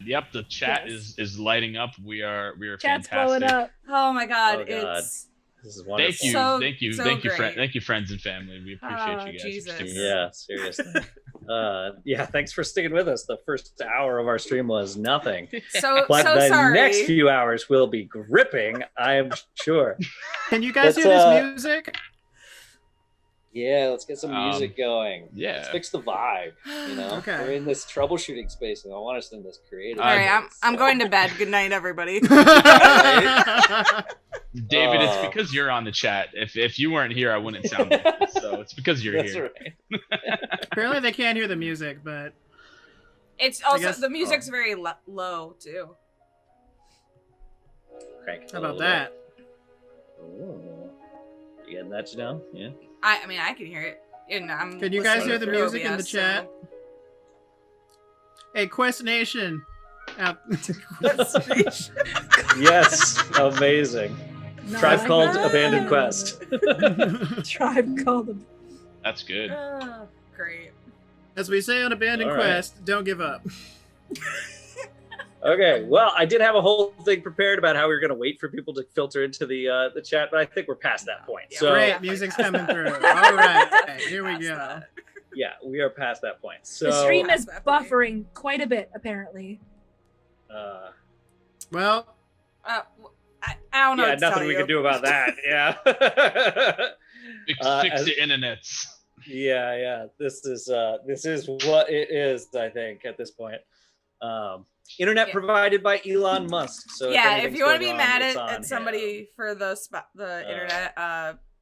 Yep, the chat is lighting up. We are Chat's fantastic. blowing up. Oh my god, Oh, God. it's This is wonderful. Thank you, thank you, friends and family. We appreciate you guys. Jesus. For sticking around. Yeah, seriously. Thanks for sticking with us. The first hour of our stream was nothing. so But the sorry. next few hours will be gripping, I'm sure. Can you guys Let's, hear this music? Yeah, let's get some music going. Yeah. Let's fix the vibe, you know? Okay. We're in this troubleshooting space, and I want us in this creative All right, space, I'm so- going to bed. Good night, everybody. David, it's because you're on the chat. If you weren't here, I wouldn't sound like this. So it's because you're That's here. right. Apparently they can't hear the music, but It's also guess- the music's very low too. Crank it a how about little that? bit. Ooh. You getting that down? Yeah. I mean, I can hear it. And I'm Can you guys listening hear the through music in the OBS, chat? so- Hey, Quest Nation. Out. Yes, amazing. Tribe Nice. called Abandoned Quest. Tribe called. That's good. Great. As we say on Abandoned All right. Quest, don't give up. Okay, well, I did have a whole thing prepared about how we were going to wait for people to filter into the chat, but I think we're past that point. Yeah, So Great, music's coming through. All right, here we Past go. that. yeah, we are past that point. So The stream is Definitely. buffering quite a bit, apparently. Well, I don't know. yeah, what to nothing tell we you. can do about that. Yeah. Fix as- the internets. Yeah. This is what it is, I think, at this point. Internet Yeah. provided by Elon Musk. So Yeah, if anything's you want to going be on, mad it's at, on at him. somebody for the internet,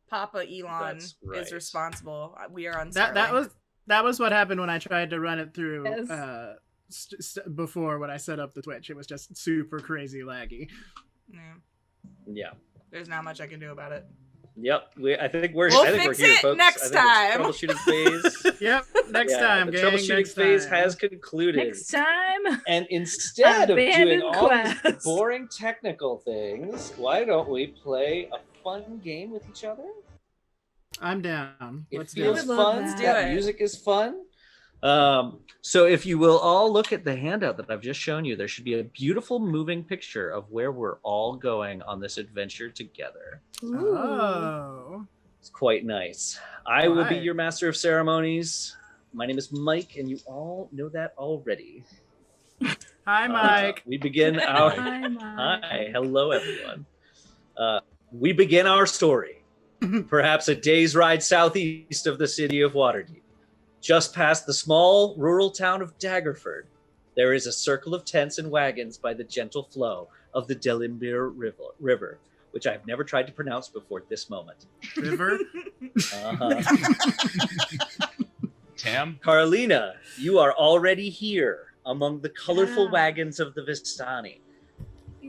Papa Elon That's right. is responsible. We are on that was what happened when I tried to run it through Yes. before when I set up the Twitch. It was just super crazy laggy. Yeah. There's not much I can do about it. Yep. I think we're We'll here, fix it folks. next I time. think it's troubleshooting phase. Yep, next Yeah, time, the gang. troubleshooting next phase time. has concluded. Next time. And instead of doing Abandoned all these Quest. boring technical things, why don't we play a fun game with each other? I'm down. It Let's do feels it. would love fun. that. Do That it. music is fun. So if you will all look at the handout that I've just shown you, there should be a beautiful moving picture of where we're all going on this adventure together. Ooh. Oh. It's quite nice. I will be Alright. your master of ceremonies. My name is Mike, and you all know that already. Hi, Mike. We begin our... Hi, Mike. Hi, hello everyone. We begin our story, perhaps a day's ride southeast of the city of Waterdeep. Just past the small rural town of Daggerford, there is a circle of tents and wagons by the gentle flow of the Delimbir River, which I've never tried to pronounce before this moment. River. Uh-huh. Tam? Carleena, you are already here among the colorful Yeah. wagons of the Vistani.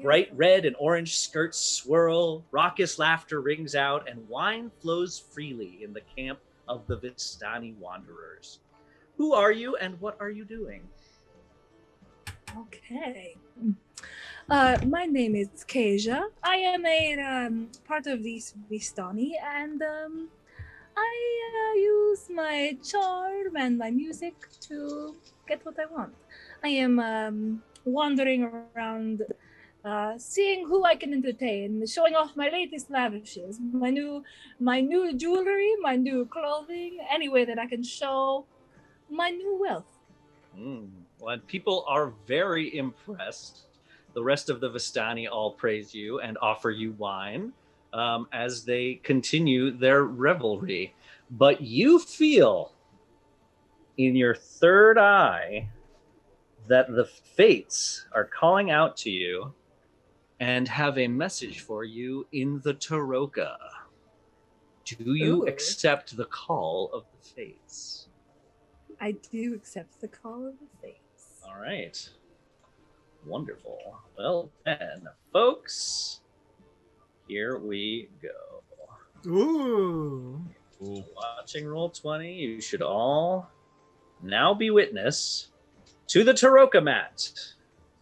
Bright red and orange skirts swirl, raucous laughter rings out, and wine flows freely in the camp of the Vistani wanderers. Who are you and what are you doing? Okay. My name is Keja. I am a part of this Vistani, and I use my charm and my music to get what I want. I am wandering around, seeing who I can entertain, showing off my latest lavishes, my new jewelry, my new clothing, any way that I can show my new wealth. Well, and people are very impressed. The rest of the Vistani all praise you and offer you wine as they continue their revelry. But you feel in your third eye that the fates are calling out to you and have a message for you in the Taroka. Do you Ooh. accept the call of the fates? I do accept the call of the fates. All right. Wonderful. Well, then, folks, here we go. Ooh. Watching Roll20, you should all now be witness to the Taroka mat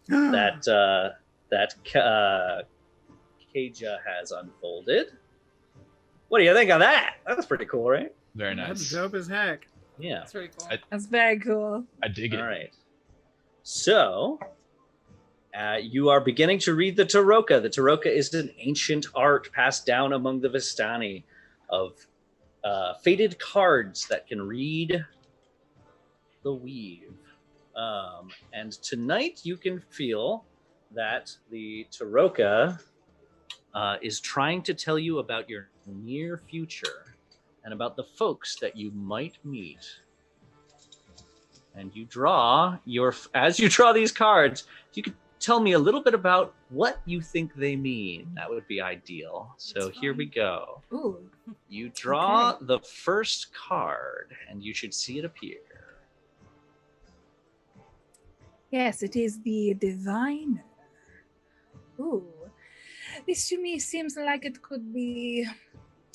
that Keja has unfolded. What do you think of that? That's pretty cool, right? Very That's nice. dope as heck. Yeah. That's pretty cool. I- That's very cool. I dig it. All right. So, You are beginning to read the Taroka. The Taroka is an ancient art passed down among the Vistani of faded cards that can read the weave. And tonight you can feel that the Taroka is trying to tell you about your near future and about the folks that you might meet. And you draw as you draw these cards, you could tell me a little bit about what you think they mean. That would be ideal. So here we go. Ooh. You draw the first card, and you should see it appear. Yes, it is the diviner. Ooh. This to me seems like it could be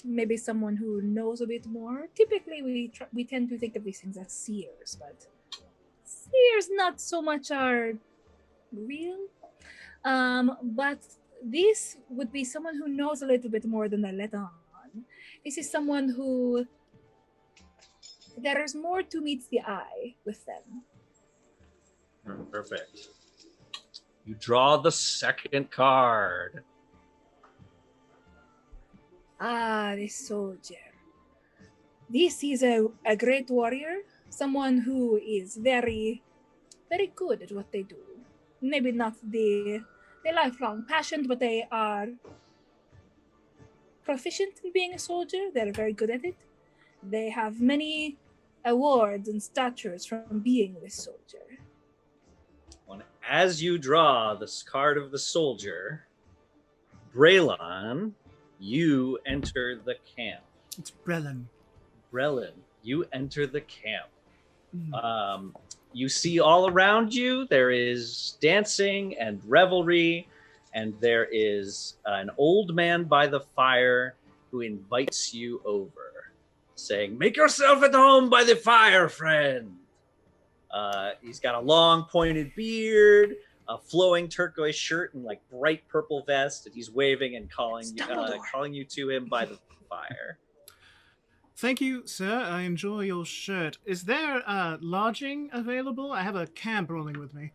maybe someone who knows a bit more. Typically, we tend to think of these things as seers, but seers not so much are real. But this would be someone who knows a little bit more than they let on. This is someone who there is more to meet the eye with them. Perfect. You draw the second card. Ah, the soldier. This is a great warrior, someone who is very, very good at what they do. Maybe not the lifelong passion, but they are proficient in being a soldier. They're very good at it. They have many awards and statures from being this soldier. As you draw this card of the soldier, Braylon, you enter the camp. It's Brelin. Brelin, you enter the camp. You see all around you, there is dancing and revelry, and there is an old man by the fire who invites you over, saying, "Make yourself at home by the fire, friend." He's got a long pointed beard, a flowing turquoise shirt, and like bright purple vest, and he's waving and calling you to him by the fire. Thank you, sir. I enjoy your shirt. Is there lodging available? I have a camp rolling with me.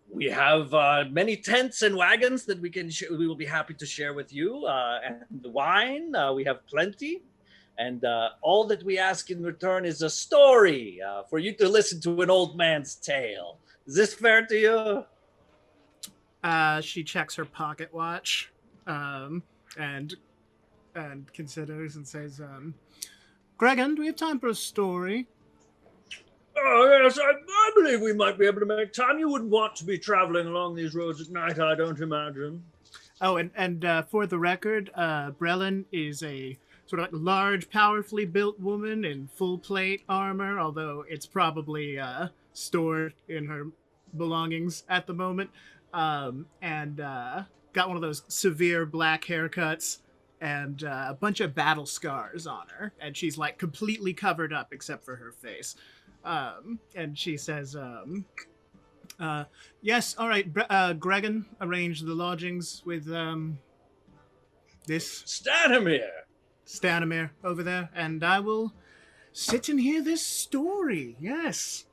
We have many tents and wagons that we will be happy to share with you, and the wine we have plenty. And all that we ask in return is a story for you to listen to an old man's tale. Is this fair to you? She checks her pocket watch, and considers and says, "Gregan, do we have time for a story?" Oh, yes, I believe we might be able to make time. You wouldn't want to be traveling along these roads at night, I don't imagine. Oh, and for the record, Brelin is a sort of like large, powerfully built woman in full plate armor, although it's probably stored in her belongings at the moment. And got one of those severe black haircuts and a bunch of battle scars on her. And she's like completely covered up except for her face. And she says, yes, all right, Gregan, arrange the lodgings with this Stanimir over there, and I will sit and hear this story. Yes.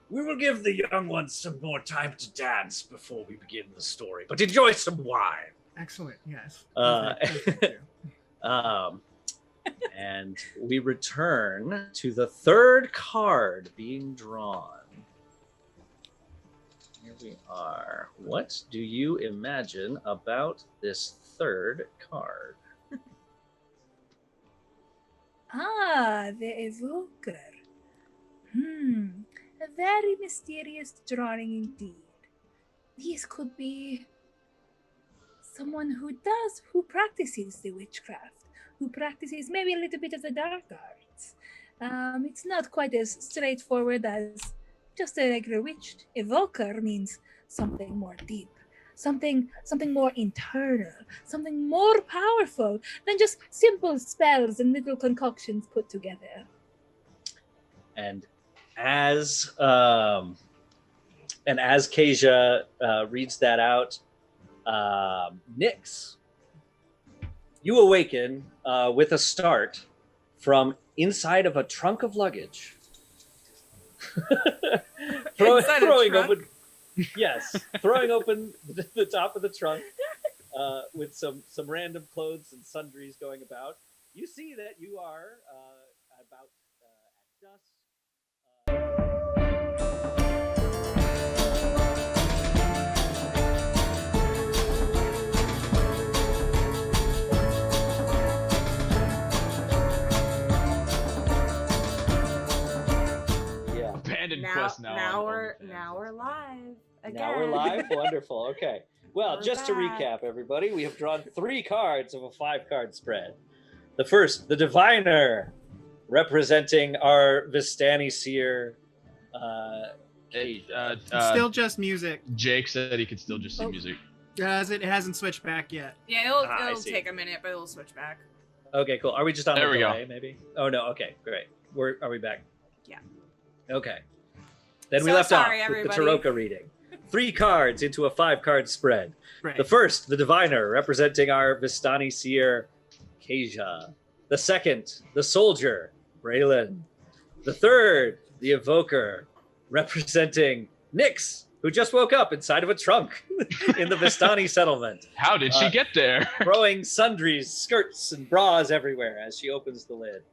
We will give the young ones some more time to dance before we begin the story, but enjoy some wine. Excellent. Yes. And we return to the third card being drawn. Here we are. What do you imagine about this third card? Ah, the evoker. A very mysterious drawing indeed. This could be someone who practices the witchcraft, who practices maybe a little bit of the dark arts. It's not quite as straightforward as just a regular witch. Evoker means something more deep, something more internal, something more powerful than just simple spells and little concoctions put together. And as Kasia reads that out, Nyx, you awaken with a start from inside of a trunk of luggage. throwing open. Yes, throwing open the top of the trunk with some random clothes and sundries going about. You see that you are about at dusk. Abandoned Now, quest now we're live again. Now we're live. Wonderful. Okay. Well, We're just to back. recap, everybody, we have drawn 3 cards of a 5-card spread. The first, the Diviner, representing our Vistani Seer. Still just music. Jake said he could still just see Oh. music. It hasn't switched back yet. Yeah, I it'll see. take a minute, but it'll switch back. Okay, cool. Are we just on There the we go. delay, maybe? Oh, no. Okay, great. Are we back? Yeah. Okay. Then we So left sorry, off with the everybody. Taroka reading. 3 cards into a 5-card spread. Right. The first, the Diviner, representing our Vistani Seer, Kasia. The second, the Soldier, Braylon. The third, the Evoker, representing Nyx, who just woke up inside of a trunk in the Vistani settlement, How did she get there? throwing sundries, skirts, and bras everywhere as she opens the lid.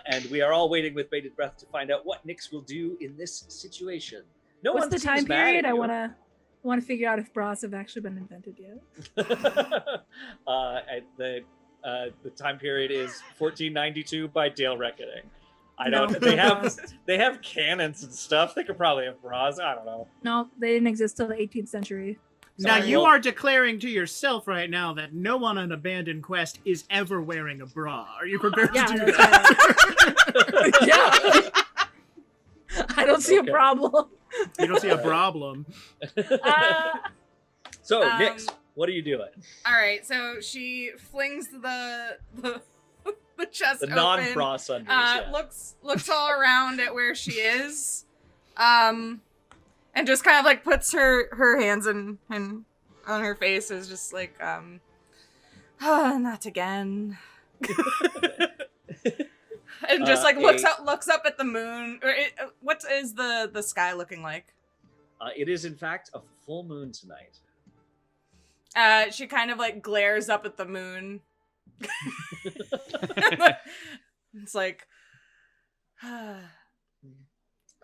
And we are all waiting with bated breath to find out what Nyx will do in this situation. No What's one the seems time mad period? at I you. want to figure out if bras have actually been invented yet. The time period is 1492 by Dale Reckoning. I No. don't. They have cannons and stuff. They could probably have bras. I don't know. No, they didn't exist till the 18th century. Now Sorry. you Well- are declaring to yourself right now that no one on Abandoned Quest is ever wearing a bra. Are you prepared Yeah, to do that's that? Yeah. I don't see Okay. a problem. You don't see a problem. So, Um, Nyx, what are you doing? All right, so she flings the chest The open. non-bra sundries. Yeah. Looks all around at where she is, and just kind of like puts her hands in on her face, is just like not again. And just like looks up at the moon. What is the sky looking like? It is, in fact, a full moon tonight. She kind of like glares up at the moon. It's like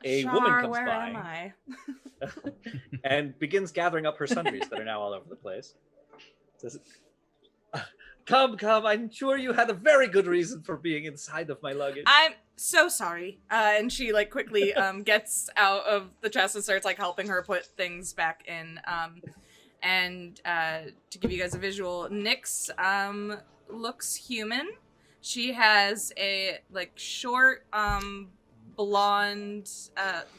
A Shar, woman comes where by am I? and begins gathering up her sundries that are now all over the place. Says, Come, I'm sure you had a very good reason for being inside of my luggage. I'm so sorry. And she like quickly gets out of the chest and starts like helping her put things back in. And to give you guys a visual, Nyx looks human. She has a like short blonde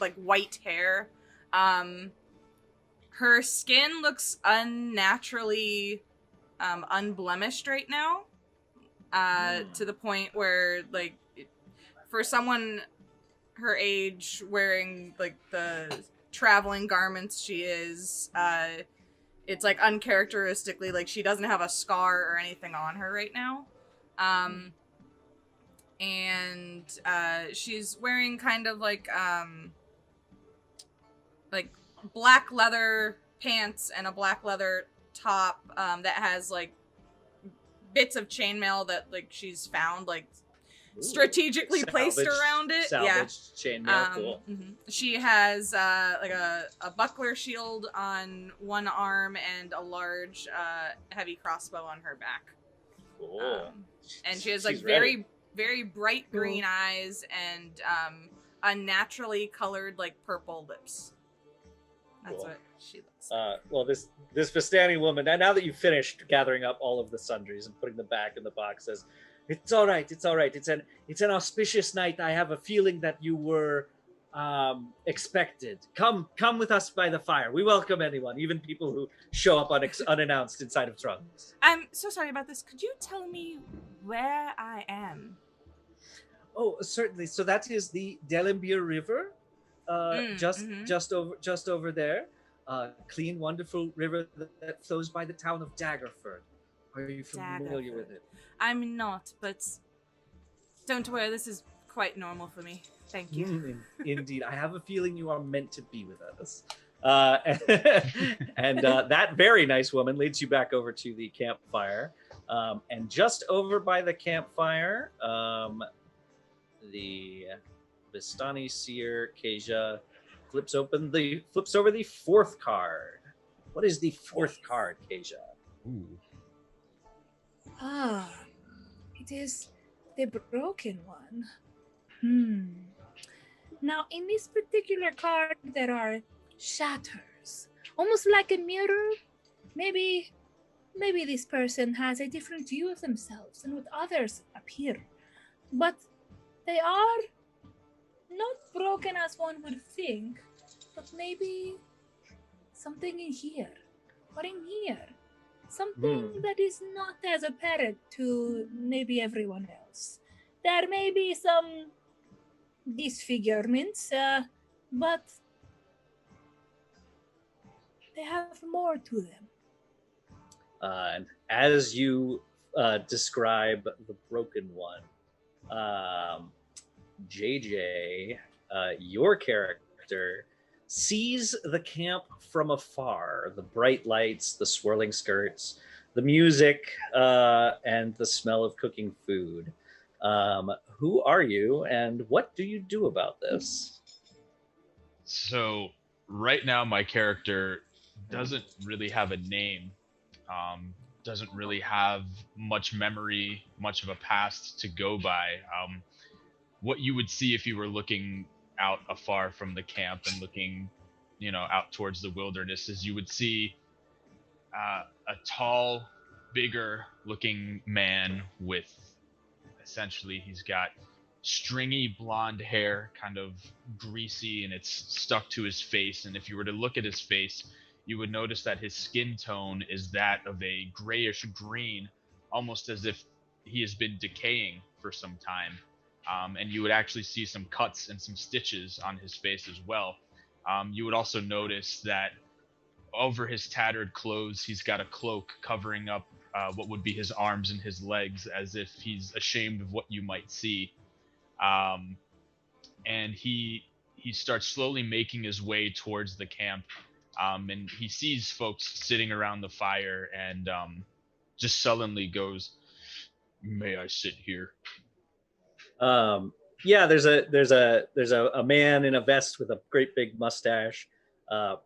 like white hair. Her skin looks unnaturally unblemished right now, to the point where like for someone her age wearing like the traveling garments she is, it's like uncharacteristically like she doesn't have a scar or anything on her right now. And she's wearing kind of like black leather pants and a black leather top that has like bits of chainmail that like she's found like strategically placed around it. Salvaged chainmail, cool. Mhm. She has like a buckler shield on one arm and a large heavy crossbow on her back. Cool. And she has like She's ready. very bright green eyes and unnaturally colored like purple lips. That's Cool. what she looks. Well, this Vistani woman, now that you've finished gathering up all of the sundries and putting them back in the box, says, It's all right. It's an auspicious night. I have a feeling that you were expected. Come with us by the fire. We welcome anyone, even people who show up unannounced inside of trunks. I'm so sorry about this. Could you tell me where I am? Oh, certainly. So that is the Delembir River, just over there. Clean, wonderful river that flows by the town of Daggerford. Are you familiar with it? I'm not, but don't worry. This is quite normal for me. Thank you. Indeed, I have a feeling you are meant to be with us. And that very nice woman leads you back over to the campfire. And just over by the campfire, the Vistani seer Kasia flips over the fourth card. What is the fourth card, Kasia? Ooh. It is the broken one. Now, in this particular card, there are shatters, almost like a mirror. Maybe this person has a different view of themselves than what others appear, but they are not broken as one would think. But maybe something in here, or in here, something that is not as apparent to maybe everyone else. There may be some disfigurements, but they have more to them. And as you describe the broken one, JJ, your character, sees the camp from afar, the bright lights, the swirling skirts, the music, and the smell of cooking food. Who are you, and what do you do about this? So right now, my character doesn't really have a name. Doesn't really have much memory, much of a past to go by. What you would see if you were looking out afar from the camp and looking, out towards the wilderness, is you would see a tall, bigger looking man with, essentially, he's got stringy blonde hair, kind of greasy, and it's stuck to his face. And if you were to look at his face, you would notice that his skin tone is that of a grayish green, almost as if he has been decaying for some time. And you would actually see some cuts and some stitches on his face as well. You would also notice that over his tattered clothes, he's got a cloak covering up what would be his arms and his legs, as if he's ashamed of what you might see. And he starts slowly making his way towards the camp. And he sees folks sitting around the fire, and just sullenly goes, "May I sit here?" Yeah, there's a man in a vest with a great big mustache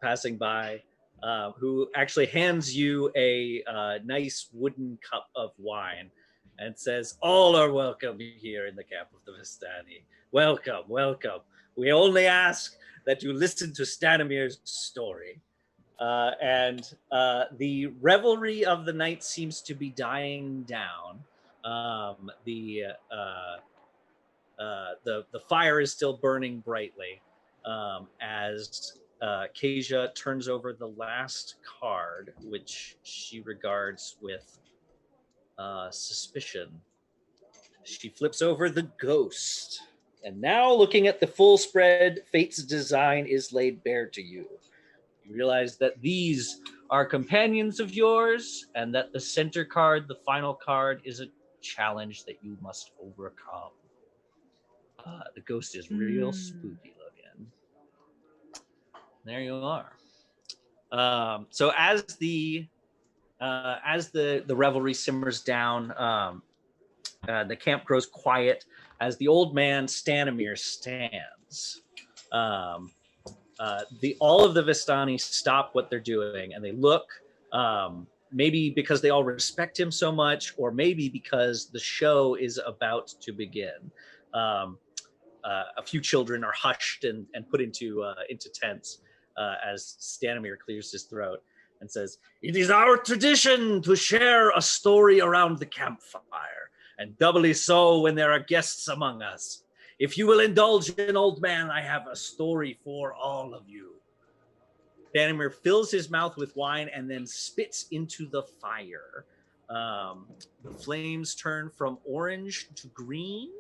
passing by, who actually hands you a nice wooden cup of wine and says, "All are welcome here in the camp of the Vistani. Welcome, welcome. We only ask that you listen to Stanimir's story." And the revelry of the night seems to be dying down. The fire is still burning brightly, as Kasia turns over the last card, which she regards with suspicion. She flips over the ghost. And now, looking at the full spread, Fate's design is laid bare to you. You realize that these are companions of yours, and that the center card, the final card, is a challenge that you must overcome. The ghost is real spooky looking. There you are. So as the revelry simmers down, the camp grows quiet as the old man Stanimir stands. All of the Vistani stop what they're doing and they look, maybe because they all respect him so much, or maybe because the show is about to begin. A few children are hushed and put into tents as Stanimir clears his throat and says, "It is our tradition to share a story around the campfire, and doubly so when there are guests among us. If you will indulge an old man, I have a story for all of you." Stanimir fills his mouth with wine and then spits into the fire. The flames turn from orange to green,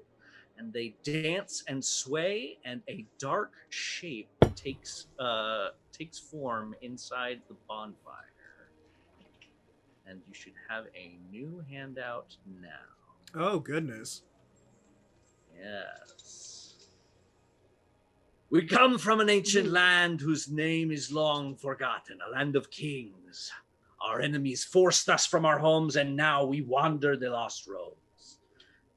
and they dance and sway, and a dark shape takes form inside the bonfire. And you should have a new handout now. Oh, goodness. Yes. We come from an ancient land whose name is long forgotten, a land of kings. Our enemies forced us from our homes, and now we wander the lost roads.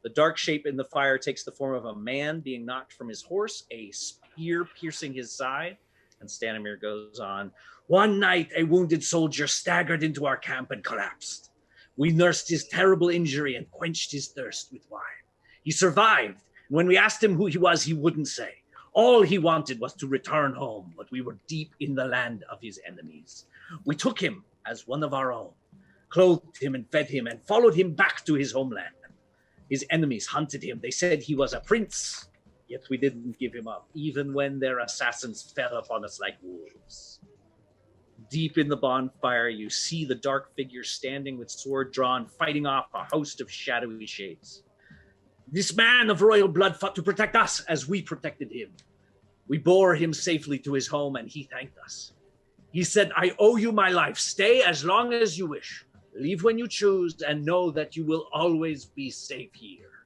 The dark shape in the fire takes the form of a man being knocked from his horse, a spear piercing his side, and Stanimir goes on. One night, a wounded soldier staggered into our camp and collapsed. We nursed his terrible injury and quenched his thirst with wine. He survived. When we asked him who he was, he wouldn't say. All he wanted was to return home, but we were deep in the land of his enemies. We took him as one of our own, clothed him and fed him, and followed him back to his homeland. His enemies hunted him. They said he was a prince, yet we didn't give him up, even when their assassins fell upon us like wolves. Deep in the bonfire, you see the dark figure standing with sword drawn, fighting off a host of shadowy shapes. This man of royal blood fought to protect us as we protected him. We bore him safely to his home, and he thanked us. He said, I owe you my life. Stay as long as you wish. Leave when you choose, and know that you will always be safe here.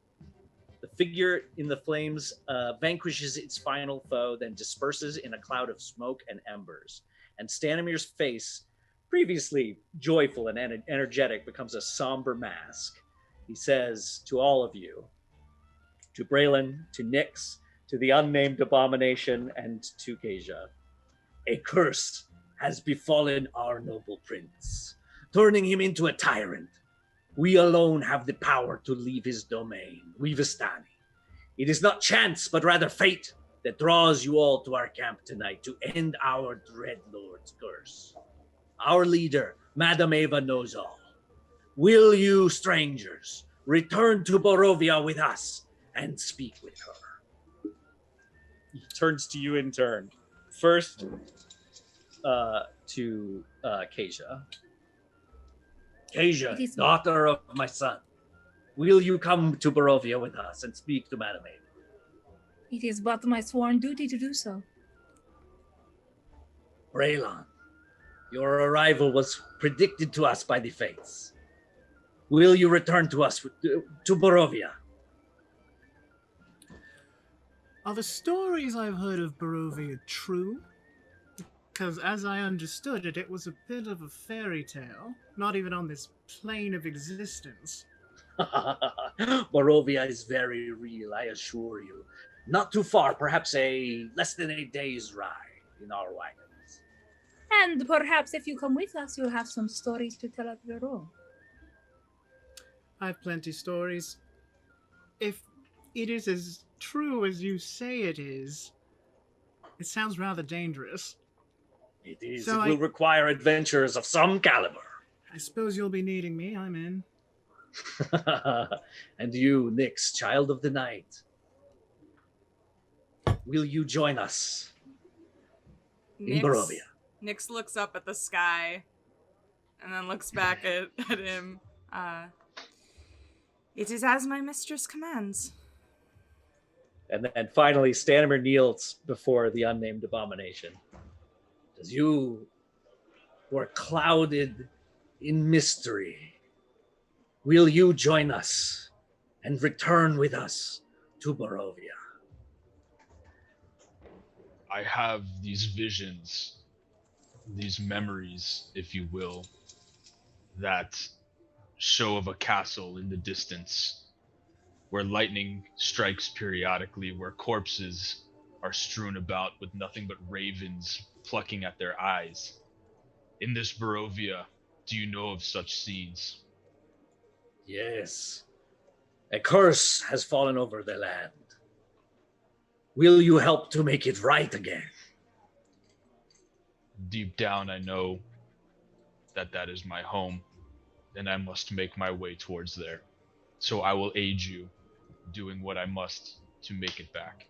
The figure in the flames vanquishes its final foe, then disperses in a cloud of smoke and embers. And Stanimir's face, previously joyful and energetic, becomes a somber mask. He says to all of you, to Braylon, to Nyx, to the unnamed Abomination, and to Kasia, a curse has befallen our noble prince, turning him into a tyrant. We alone have the power to leave his domain, we Vistani. It is not chance, but rather fate that draws you all to our camp tonight to end our dread lord's curse. Our leader, Madame Eva, knows all. Will you, strangers, return to Borovia with us and speak with her? He turns to you in turn. First, to Kasia. Kasia, daughter of my son, will you come to Borovia with us and speak to Madame Eva? It is but my sworn duty to do so. Braylon, your arrival was predicted to us by the fates. Will you return to us to Borovia? Are the stories I've heard of Barovia true? Because as I understood it, it was a bit of a fairy tale, not even on this plane of existence. Borovia is very real, I assure you. Not too far, perhaps less than a day's ride in our wagons. And perhaps if you come with us, you'll have some stories to tell of your own. I have plenty stories. If it is as true as you say it is, it sounds rather dangerous. It is. So it will require adventures of some caliber. I suppose you'll be needing me. I'm in. And you, Nyx, child of the night, will you join us in Barovia? Nyx looks up at the sky and then looks back at him. It is as my mistress commands. And then finally, Stanimir kneels before the unnamed Abomination. As you were clouded in mystery, will you join us and return with us to Barovia? I have these visions, these memories, if you will, that show of a castle in the distance where lightning strikes periodically, where corpses are strewn about with nothing but ravens plucking at their eyes. In this Barovia, do you know of such scenes? Yes. A curse has fallen over the land. Will you help to make it right again? Deep down, I know that that is my home, and I must make my way towards there. So I will aid you, doing what I must to make it back.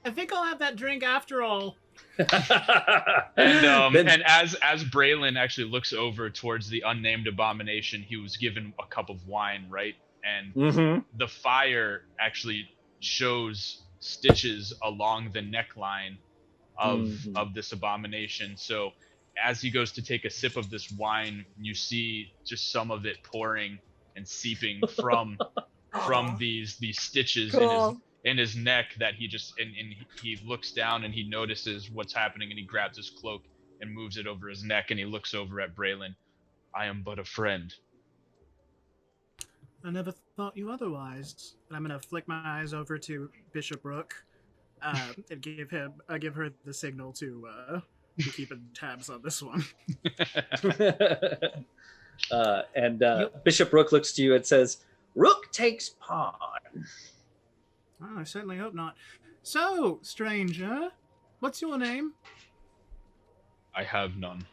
I think I'll have that drink after all. And as Braylon actually looks over towards the unnamed Abomination, he was given a cup of wine, right? And the fire actually shows stitches along the neckline of this Abomination. So as he goes to take a sip of this wine, you see just some of it pouring and seeping from from these stitches Cool. in his neck that he just and he looks down and he notices what's happening and he grabs his cloak and moves it over his neck and he looks over at Braylon. I am but a friend. I never thought you otherwise. And I'm gonna flick my eyes over to Bishop Rook, and give her the signal to be keeping tabs on this one. Bishop Rook looks to you and says, "Rook takes pawn." Oh, I certainly hope not. So, stranger, what's your name? I have none.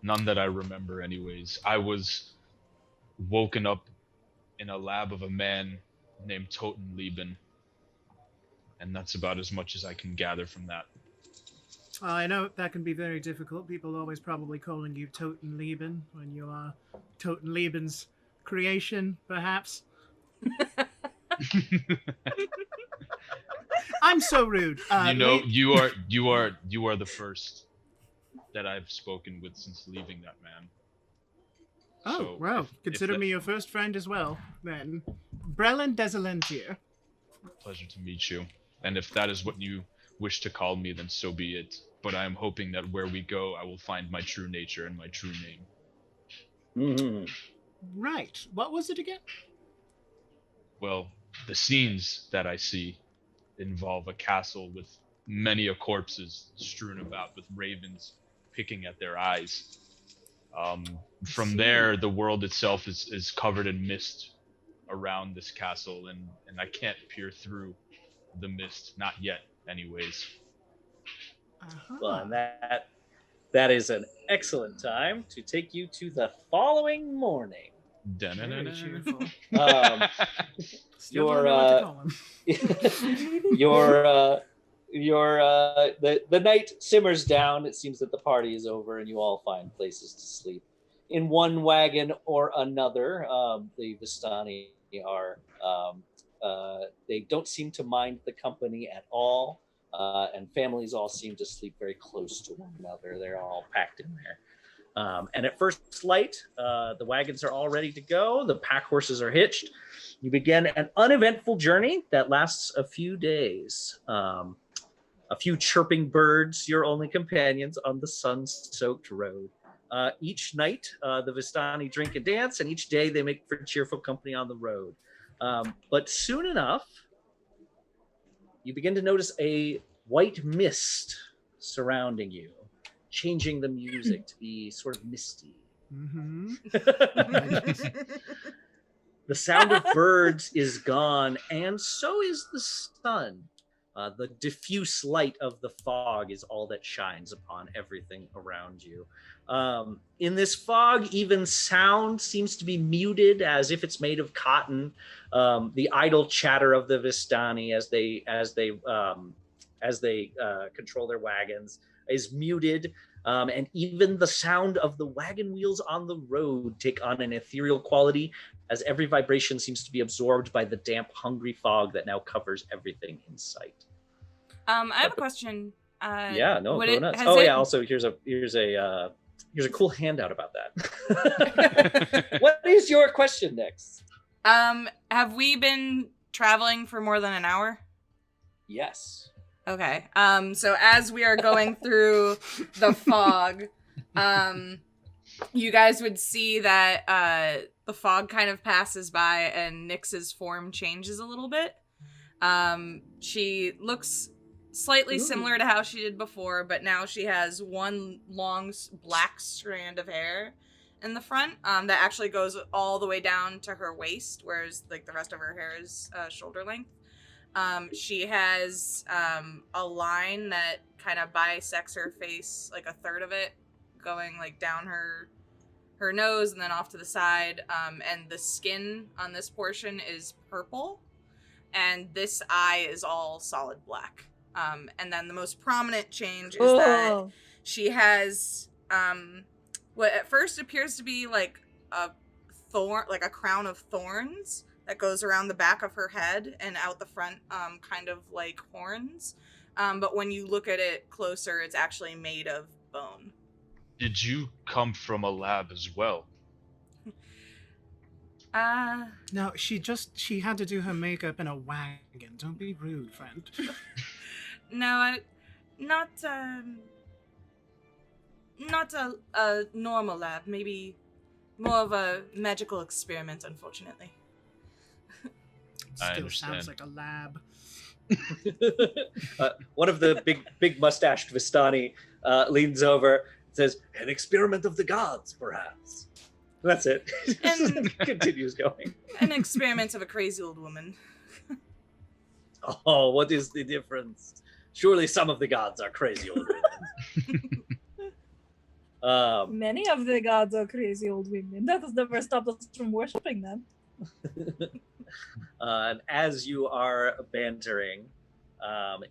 None that I remember anyways. I was woken up in a lab of a man named Totenleben. And that's about as much as I can gather from that. I know that can be very difficult. People always probably calling you Totenleben when you are Totenleben's creation, perhaps. I'm so rude. You are the first that I've spoken with since leaving that man. Oh, So well, consider me your first friend as well, then. Brelin Desalentir. Pleasure to meet you. And if that is what you wish to call me, then so be it. But I am hoping that where we go, I will find my true nature and my true name. Mm-hmm. Right. What was it again? Well, the scenes that I see involve a castle with many a corpses strewn about with ravens picking at their eyes. From there, the world itself is covered in mist around this castle, and I can't peer through the mist, not yet, anyways. Uh-huh. Well, and that is an excellent time to take you to the following morning. Very cheerful. Still Your don't know what to call him. the night simmers down. It seems that the party is over, and you all find places to sleep in one wagon or another. The Vistani are they don't seem to mind the company at all, and families all seem to sleep very close to one another. They're all packed in there. And at first light, the wagons are all ready to go. The pack horses are hitched. You begin an uneventful journey that lasts a few days. A few chirping birds, your only companions on the sun-soaked road. Each night, the Vistani drink and dance, and each day they make for cheerful company on the road. But soon enough, you begin to notice a white mist surrounding you, changing the music to be sort of misty. Mm-hmm. The sound of birds is gone, and so is the sun. The diffuse light of the fog is all that shines upon everything around you. In this fog, even sound seems to be muted, as if it's made of cotton. The idle chatter of the Vistani as they control their wagons is muted. And even the sound of the wagon wheels on the road take on an ethereal quality, as every vibration seems to be absorbed by the damp, hungry fog that now covers everything in sight. I have a question. Go nuts. Also here's a cool handout about that. What is your question next? Have we been traveling for more than an hour? Yes. Okay. So as we are going through the fog, you guys would see that the fog kind of passes by and Nyx's form changes a little bit. She looks slightly similar to how she did before, but now she has one long black strand of hair in the front that actually goes all the way down to her waist, whereas like the rest of her hair is shoulder length. She has a line that kind of bisects her face, like a third of it going like down her nose and then off to the side. And the skin on this portion is purple, and this eye is all solid black. And then the most prominent change is that she has what at first appears to be like a thorn, like a crown of thorns that goes around the back of her head and out the front, kind of like horns. But when you look at it closer, it's actually made of bone. Did you come from a lab as well? No, she had to do her makeup in a wagon. Don't be rude, friend. No, not a normal lab. Maybe more of a magical experiment, unfortunately. Still understand. sounds like a lab. One of the big mustached Vistani leans over and says, "An experiment of the gods, perhaps." That's it. And- Continues going. An experiment of a crazy old woman. Oh, what is the difference? Surely some of the gods are crazy old women. Many of the gods are crazy old women. That has never stopped us from worshipping them. And as you are bantering,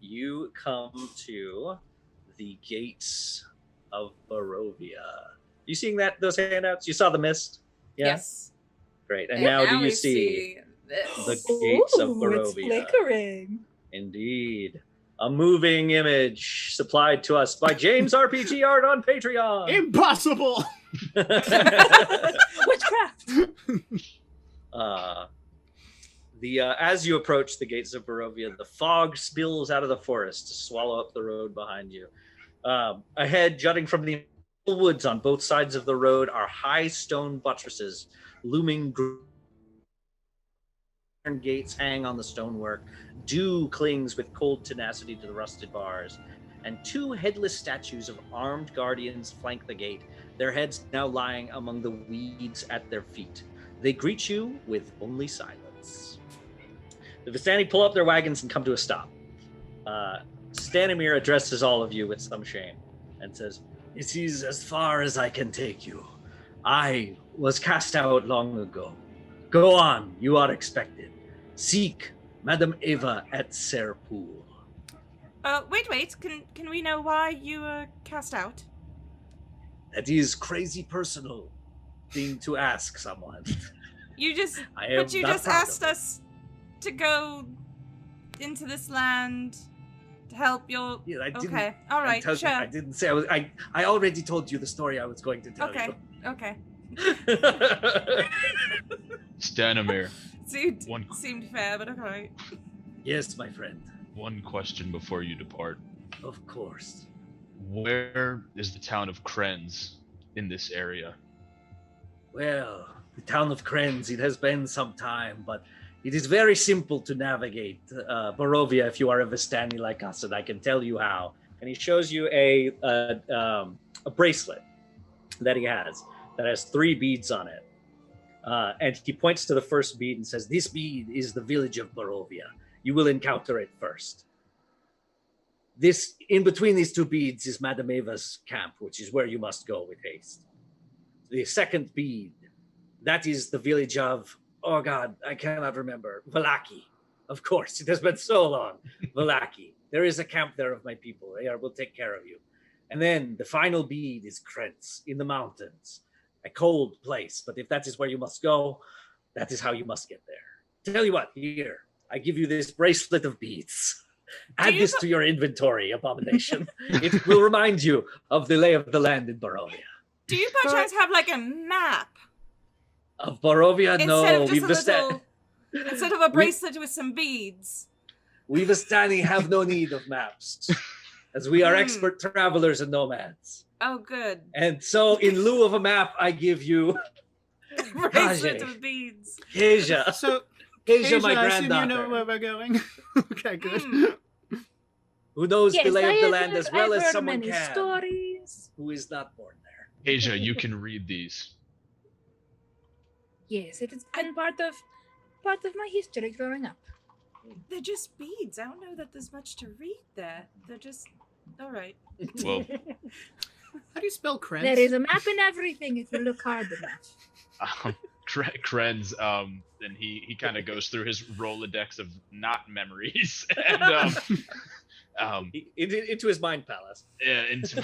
you come to the gates of Barovia. You seeing those handouts? You saw the mist? Yeah? Yes. Great. And now do we you see this? the gates of Ooh, Barovia? it's flickering. Indeed. A moving image supplied to us by James RPG Art on Patreon. Impossible! Witchcraft! As you approach the gates of Barovia, the fog spills out of the forest to swallow up the road behind you. Ahead, jutting from the woods on both sides of the road, are high stone buttresses, looming gates hang on the stonework. Dew clings with cold tenacity to the rusted bars, and two headless statues of armed guardians flank the gate, their heads now lying among the weeds at their feet. They greet you with only silence. The Vistani pull up their wagons and come to a stop. Stanimir addresses all of you with some shame and says, "It is as far as I can take you. I was cast out long ago. Go on, you are expected. Seek Madame Eva at Serpool." Wait. Can we know why you were cast out? That is crazy personal thing to ask someone. You just I asked us to go into this land to help your. Yeah, I didn't. Okay, all right, sure. I didn't say I already told you the story I was going to tell Okay. you. Stanimir, Seemed fair, but okay. Yes, my friend. one question before you depart. Of course. Where is the town of Krenz in this area? Well, the town of Krenz, it has been some time, but it is very simple to navigate Barovia if you are a Vistani like us, and I can tell you how. And he shows you a bracelet that he has that has 3 beads on it. And he points to the first bead and says, "This bead is the village of Barovia. You will encounter it first. This, in between these 2 beads, is Madame Eva's camp, which is where you must go with haste. The second bead, that is the village of, oh God, I cannot remember, Valaki. Of course, it has been so long. Valaki. There is a camp there of my people. They will take care of you. And then the final bead is Krenz in the mountains. A cold place, but if that is where you must go, that is how you must get there. Tell you what, here, I give you this bracelet of beads. Add this to your inventory, Abomination. It will remind you of the lay of the land in Barovia. Do you by chance have like a map Of Barovia? No, instead of a bracelet with some beads? We Vistani have no need of maps, as we are expert travelers and nomads. Oh, good. And so, in lieu of a map, I give you Bracelet with beads. Keja. So, Keja, my I assume granddaughter, you know where we're going. Okay, good. who knows the lay of the land as well I've as heard someone many can, stories. who is not born there. Asia, you can read these. Yes, it has been part of my history growing up. They're just beads. I don't know that there's much to read there. They're just all right. Well, How do you spell Krenz? There is a map in everything if you look hard enough. Krenz, and he kind of goes through his Rolodex of not memories, and Into his mind palace. into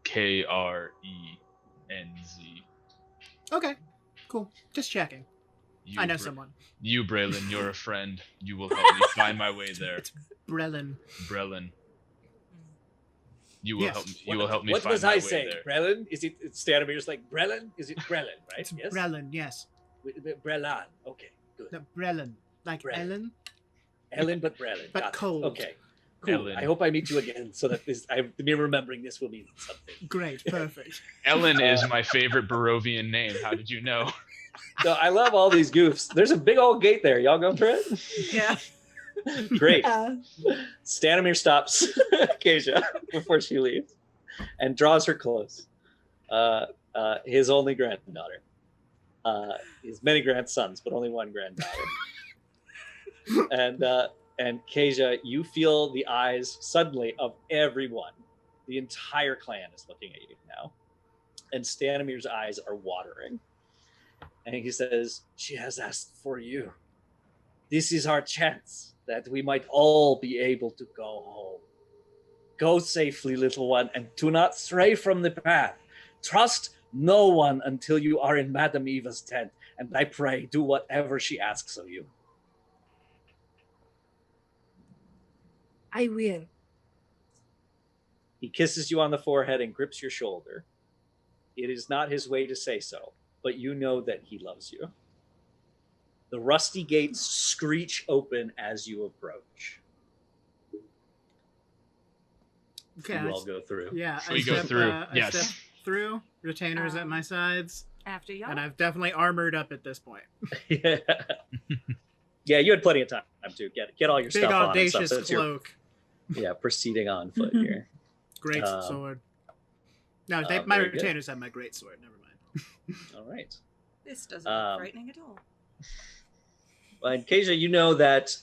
Krenz. Okay, cool. Just checking. You, I know someone. You, Braylon, you're a friend. You will help me find my way there. It's Brelin. Brelin. You will Yes. help. You will help me What find was my I way saying? there. Brellan? Is it Stanomir's like Brellan? Is it Brellan, right? It's Yes. Brellan, yes. Brellan. Okay, good. The Brellan. Like Brellan. Ellen, Ellen, but Brellan. but Got it. cold. Okay. Cool. Ellen. I hope I meet you again so that me remembering this will mean something. Great, perfect. Ellen is my favorite Barovian name. How did you know? So I love all these goofs. There's a big old gate there. Y'all go through it? Yeah. Great. Yeah. Stanimir stops Kasia before she leaves and draws her close. His only granddaughter. He has many grandsons, but only one granddaughter. And Kasia, you feel the eyes suddenly of everyone. The entire clan is looking at you now. And Stanimir's eyes are watering. And he says, "She has asked for you. This is our chance that we might all be able to go home. Go safely, little one, and do not stray from the path. Trust no one until you are in Madame Eva's tent, and I pray do whatever she asks of you." I will. He kisses you on the forehead and grips your shoulder. It is not his way to say so, but you know that he loves you. The rusty gates screech open as you approach. Okay. You all go through. Yeah, We go through. I Yes. step through. Retainers at my sides, After y'all. and I've definitely armored up at this point. Yeah. Yeah, you had plenty of time to get all your Big stuff on. And audacious stuff. So you're- cloak, yeah, proceeding on foot here. great Um, sword. No, my very good. retainers have my great sword. Never mind. All right. This doesn't look frightening at all. Well, and Kasia, you know that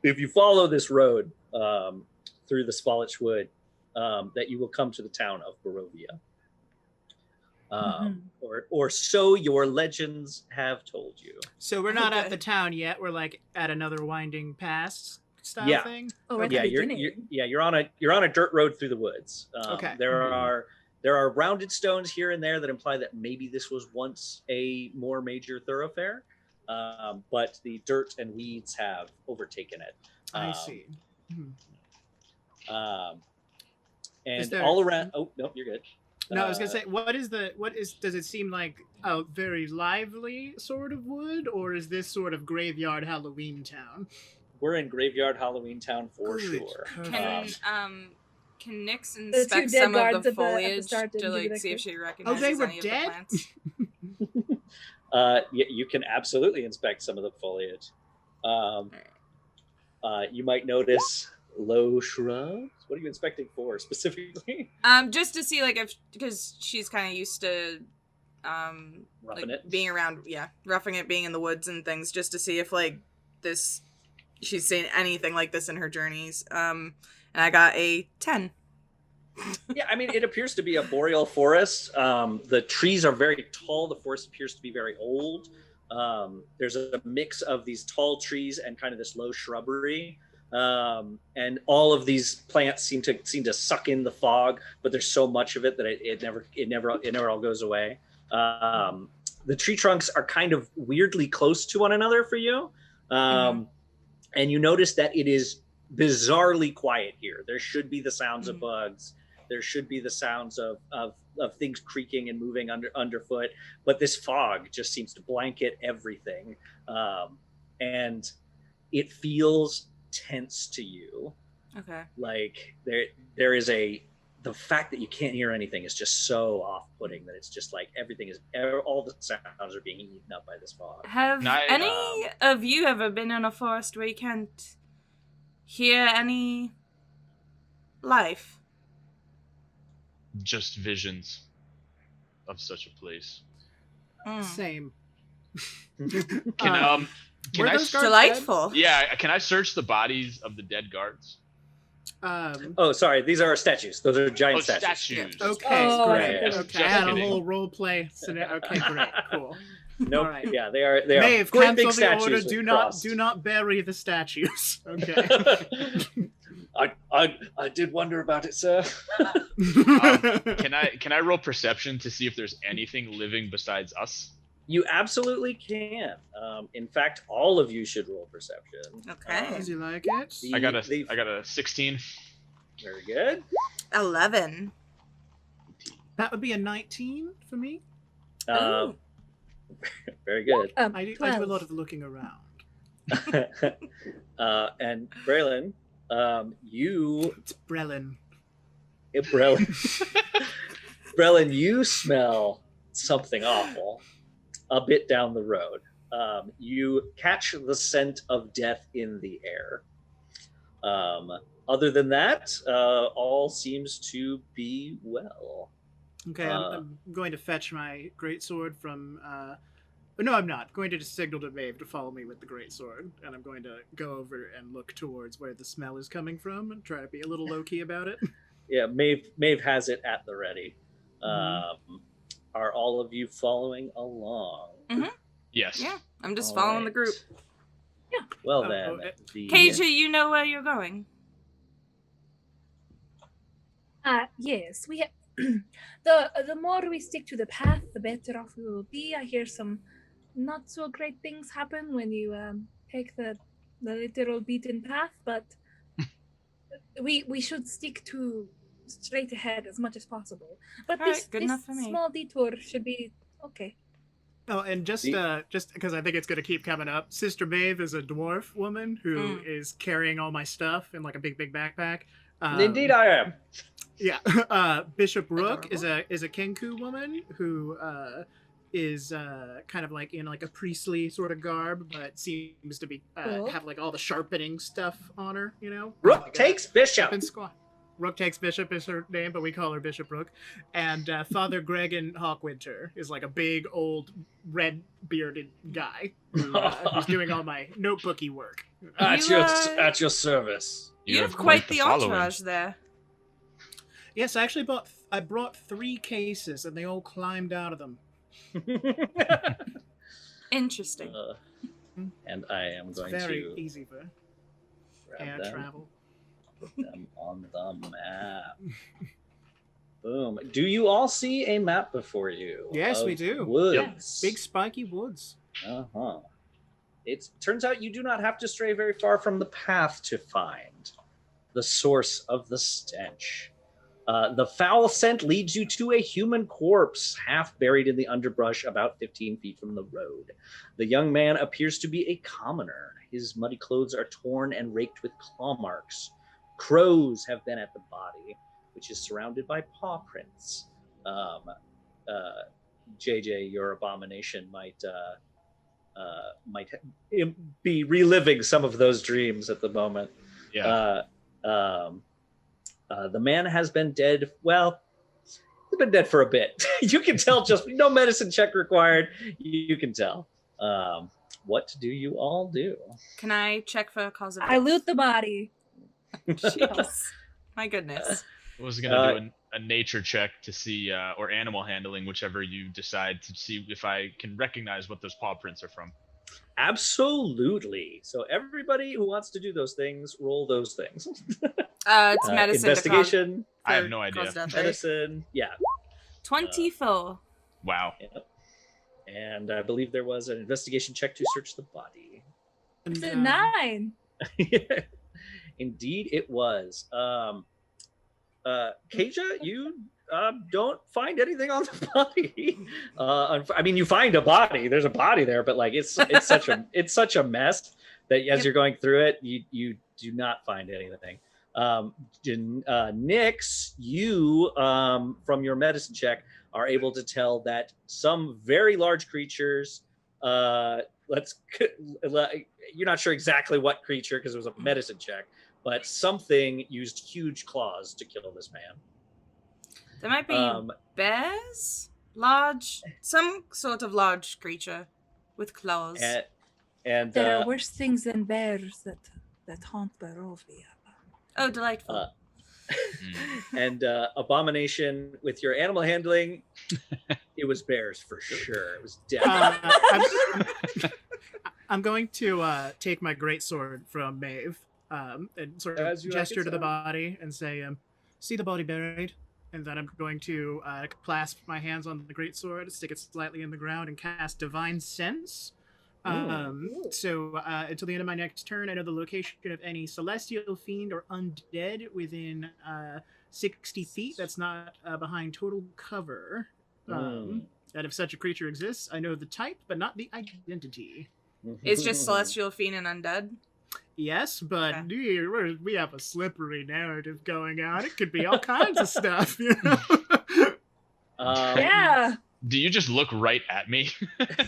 if you follow this road through the Svalich Wood, that you will come to the town of Barovia. Or so your legends have told you. So we're not at Okay. the town yet. We're like at another winding pass style Yeah. thing. Oh, right Yeah, at the you're beginning. you're on a dirt road through the woods. Okay. There are rounded stones here and there that imply that maybe this was once a more major thoroughfare, but the dirt and weeds have overtaken it. I see. And there- all around. Oh no, you're good. No, I was gonna say, does it seem like a very lively sort of wood, or is this sort of graveyard Halloween town? We're in Graveyard Halloween Town for Good. sure. Perfect. Can Nyx two inspect dead some of guards the at the foliage start to didn't give you like that see if clue? she recognizes they were any dead? of the plants? You can absolutely inspect some of the foliage. You might notice low shrubs. What are you inspecting for specifically? Just to see like if because she's kind of used to Roughing like it. being around, roughing it, being in the woods and things, just to see if like she's seen anything like this in her journeys. And I got a 10. Yeah, I mean, it appears to be a boreal forest. The trees are very tall. The forest appears to be very old. There's a mix of these tall trees and kind of this low shrubbery. And all of these plants seem to suck in the fog, but there's so much of it that it never all goes away. The tree trunks are kind of weirdly close to one another for you. And you notice that it is bizarrely quiet here. There should be the sounds of bugs. There should be the sounds of things creaking and moving underfoot, but this fog just seems to blanket everything. And it feels tense to you. Okay. Like there is the fact that you can't hear anything is just so off-putting that it's just like all the sounds are being eaten up by this fog. Have Nice. any of you ever been in a forest where you can't hear any life? Just visions of such a place. Same. Can Were I those guards Delightful. Yeah, can I search the bodies of the dead guards? dead? Oh, sorry, these are statues. Those are giant Oh, statues. statues. Okay, Oh, great. yeah. Okay, I had a Just whole kidding. role play scenario. Okay, great, cool. Nope. All right. Yeah, they are. Maeve, great big cancel the statues order. with Do crossed. not bury the statues. Okay. I did wonder about it, sir. Can I roll perception to see if there's anything living besides us? You absolutely can. In fact, all of you should roll perception. Okay. As you like it. The- I got the- a 16. Very good. 11. That would be a 19 for me. Ooh. Very good. I do a 12. lot of looking around. And Braylon, you It's Brelin. Brelin, you smell something awful a bit down the road. You catch the scent of death in the air. Other than that, all seems to be well. Okay, I'm going to fetch my greatsword from. No, I'm not. I'm going to just signal to Maeve to follow me with the greatsword, and I'm going to go over and look towards where the smell is coming from and try to be a little low key about it. Yeah, Maeve has it at the ready. Mhm. Are all of you following along? Mm-hmm. Yes. Yeah, I'm just All following the right. group. Well Oh, then, okay. Keija, you know where you're going. Yes, we have. The more we stick to the path, the better off we will be. I hear some not so great things happen when you take the literal beaten path, but we should stick to straight ahead as much as possible. But All right, good this enough for me. small detour should be okay. Oh, and just because I think it's going to keep coming up, Sister Maeve is a dwarf woman who is carrying all my stuff in like a big backpack. Indeed, I am. Yeah, Bishop Rook Adorable. is a Kenku woman who is kind of like in like a priestly sort of garb, but seems to be Cool. have like all the sharpening stuff on her. You know, Rook like takes Bishop. weapon squad. Rook takes Bishop is her name, but we call her Bishop Rook. And Father Gregan Hawkwinter is like a big old red bearded guy who's doing all my notebooky work. At your service. You have quite the following. entourage there. Yes, I actually brought 3 cases, and they all climbed out of them. Interesting. And I am It's going very to easy for grab air them, travel. put them on the map. Boom. Do you all see a map before you? Yes, of we do. Woods. Big spiky woods. Uh-huh. It turns out you do not have to stray very far from the path to find the source of the stench. The foul scent leads you to a human corpse, half buried in the underbrush about 15 feet from the road. The young man appears to be a commoner. His muddy clothes are torn and raked with claw marks. Crows have been at the body, which is surrounded by paw prints. JJ, your abomination might be reliving some of those dreams at the moment. Yeah. The man has been dead. Well, he's been dead for a bit. You can tell, just no medicine check required. You can tell. What do you all do? Can I check for a cause of death? I loot the body. Jeez. My goodness. I was gonna do a nature check to see, or animal handling, whichever you decide, to see if I can recognize what those paw prints are from. Absolutely. So everybody who wants to do those things, roll those things. It's medicine. Investigation. I have no idea. Medicine. Yeah. 24. Wow. Yep. And I believe there was an investigation check to search the body. It's a 9. Indeed, it was. Keija, you don't find anything on the body. I mean, you find a body. There's a body there, but like it's such a mess that as you're going through it, you do not find anything. Nyx, you from your medicine check are able to tell that some very large creatures. You're not sure exactly what creature because it was a medicine check, but something used huge claws to kill this man. There might be bears? Some sort of large creature with claws. And There are worse things than bears that haunt Barovia. Oh, delightful. And Abomination, with your animal handling, it was bears for sure. It was definitely. I'm going to take my greatsword from Maeve and sort of gesture to the body and say, see the body buried? And then I'm going to clasp my hands on the greatsword, stick it slightly in the ground, and cast Divine Sense So until the end of my next turn, I know the location of any celestial fiend or undead within 60 feet that's not behind total cover. And if such a creature exists, I know the type, but not the identity. It's just celestial fiend and undead. Yes, but we have a slippery narrative going on. It could be all kinds of stuff, you know? Yeah. Do you just look right at me?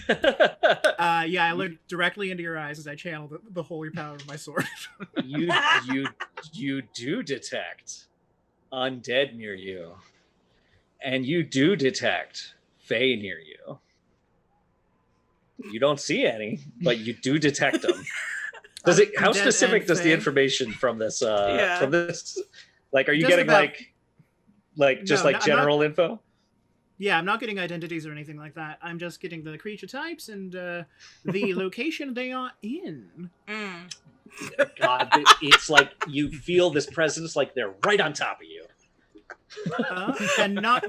Yeah, I look directly into your eyes as I channel the holy power of my sword. you do detect undead near you, and you do detect Fae near you. You don't see any, but you do detect them. Does it? How specific does the information from this? From this, like, are you getting general info? Yeah, I'm not getting identities or anything like that. I'm just getting the creature types and the location they are in. God, it's like you feel this presence, like they're right on top of you. And not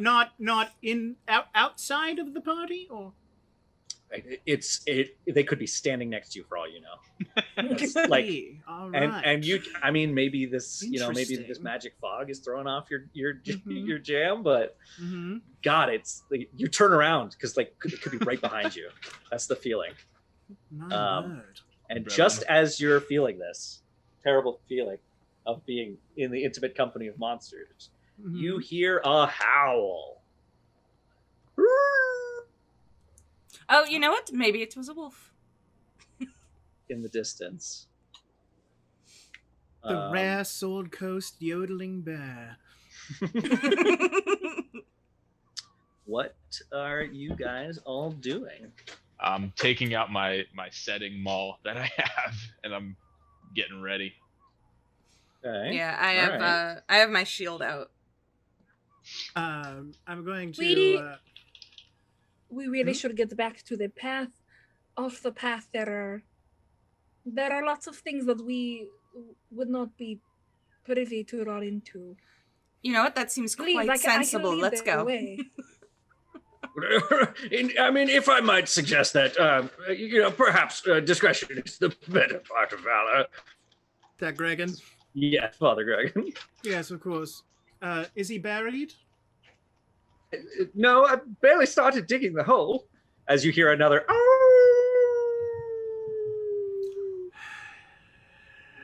in outside of the party, or they could be standing next to you for all you know. Like, all right. and you, I mean, maybe this, maybe this magic fog is throwing off your jam, but God, it's like, you turn around because like it could be right behind you. That's the feeling. And just as you're feeling this terrible feeling of being in the intimate company of monsters, you hear a howl. Oh, you know what? Maybe it was a wolf. In the distance. The rare Sword Coast yodeling bear. What are you guys all doing? I'm taking out my setting maul that I have, and I'm getting ready. Okay. Yeah, I have my shield out. I'm going to. We really should get back to the path. Off the path, there are lots of things that we would not be privy to run into. You know what? That seems quite sensible. Let's go. I mean, if I might suggest that, perhaps discretion is the better part of valor. That Gregan? Yeah, Father Gregan. Yes, of course. Is he buried? No, I barely started digging the hole. As you hear another.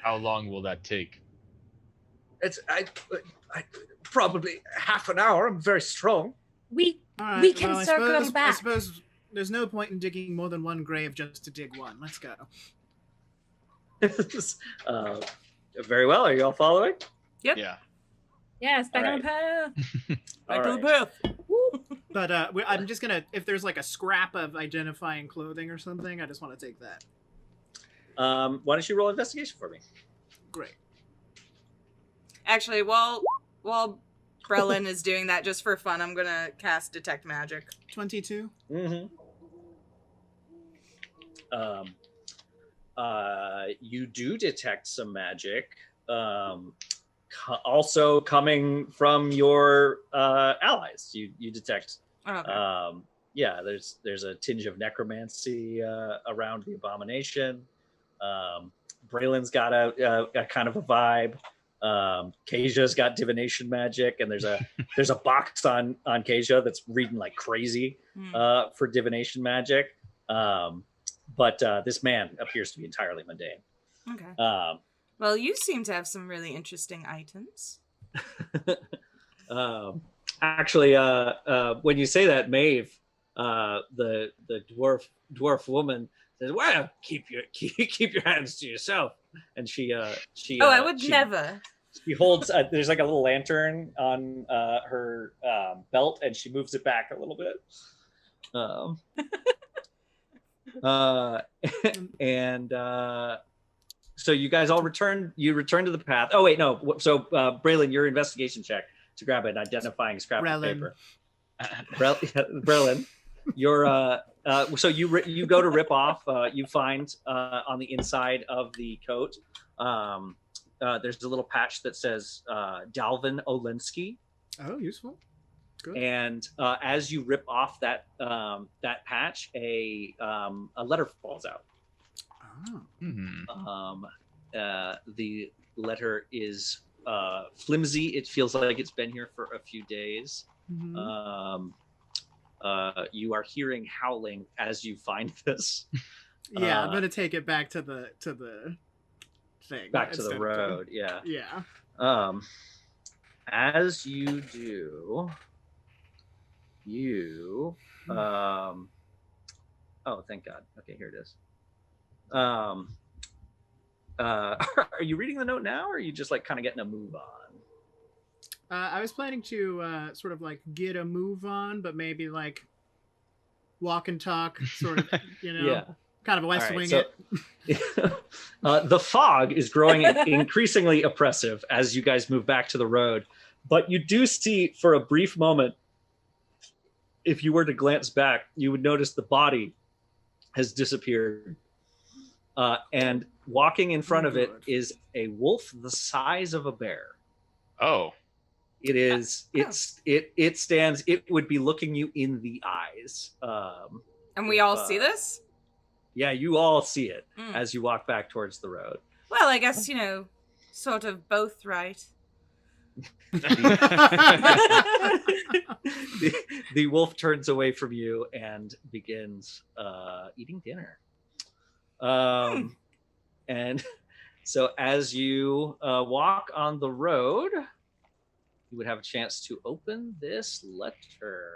How long will that take? It's probably half an hour. I'm very strong. We can circle back. I suppose there's no point in digging more than one grave just to dig one. Let's go. Very well. Are you all following? Yep. Yeah. Yes, back on the path. Back to the path. But I'm just gonna, if there's like a scrap of identifying clothing or something, I just want to take that. Why don't you roll investigation for me? Great. Actually, while Brelin is doing that just for fun, I'm gonna cast Detect Magic. 22. You do detect some magic. Also coming from your allies, you detect. Okay. Yeah, there's a tinge of necromancy around the Abomination. Braylon's got a kind of a vibe. Kaja's got divination magic, and there's a box on Kaja that's reading like crazy for divination magic. But this man appears to be entirely mundane. Okay. Well, you seem to have some really interesting items. Actually, when you say that, Maeve, the dwarf woman says, "Well, keep your hands to yourself." And she. Oh, I would never. She holds. There's like a little lantern on her belt, and she moves it back a little bit. So you guys all return. You return to the path. Oh wait, no. So Braylon, your investigation check to grab an identifying scrap of paper. Braylon, you're so you go to rip off. You find on the inside of the coat, there's a little patch that says Dalvin Olinsky. Oh, useful. Good. And as you rip off that patch, a letter falls out. Oh. The letter is flimsy. It feels like it's been here for a few days. Mhm. You are hearing howling as you find this. Yeah, I'm gonna take it back to the thing. Back to the instead of road. Yeah. Yeah. As you do, oh, thank God. Okay, here it is. Are you reading the note now, or are you just like kind of getting a move on? I was planning to sort of like get a move on, but maybe like walk and talk, sort of, Yeah. kind of West All right, Wing it. The fog is growing increasingly oppressive as you guys move back to the road, but you do see for a brief moment, if you were to glance back, you would notice the body has disappeared. And walking in front of it is a wolf the size of a bear. Oh. It is. It stands. It would be looking you in the eyes. And we all see this? Yeah, you all see it as you walk back towards the road. Well, I guess, sort of both, right? The wolf turns away from you and begins eating dinner. And so as you walk on the road, you would have a chance to open this letter,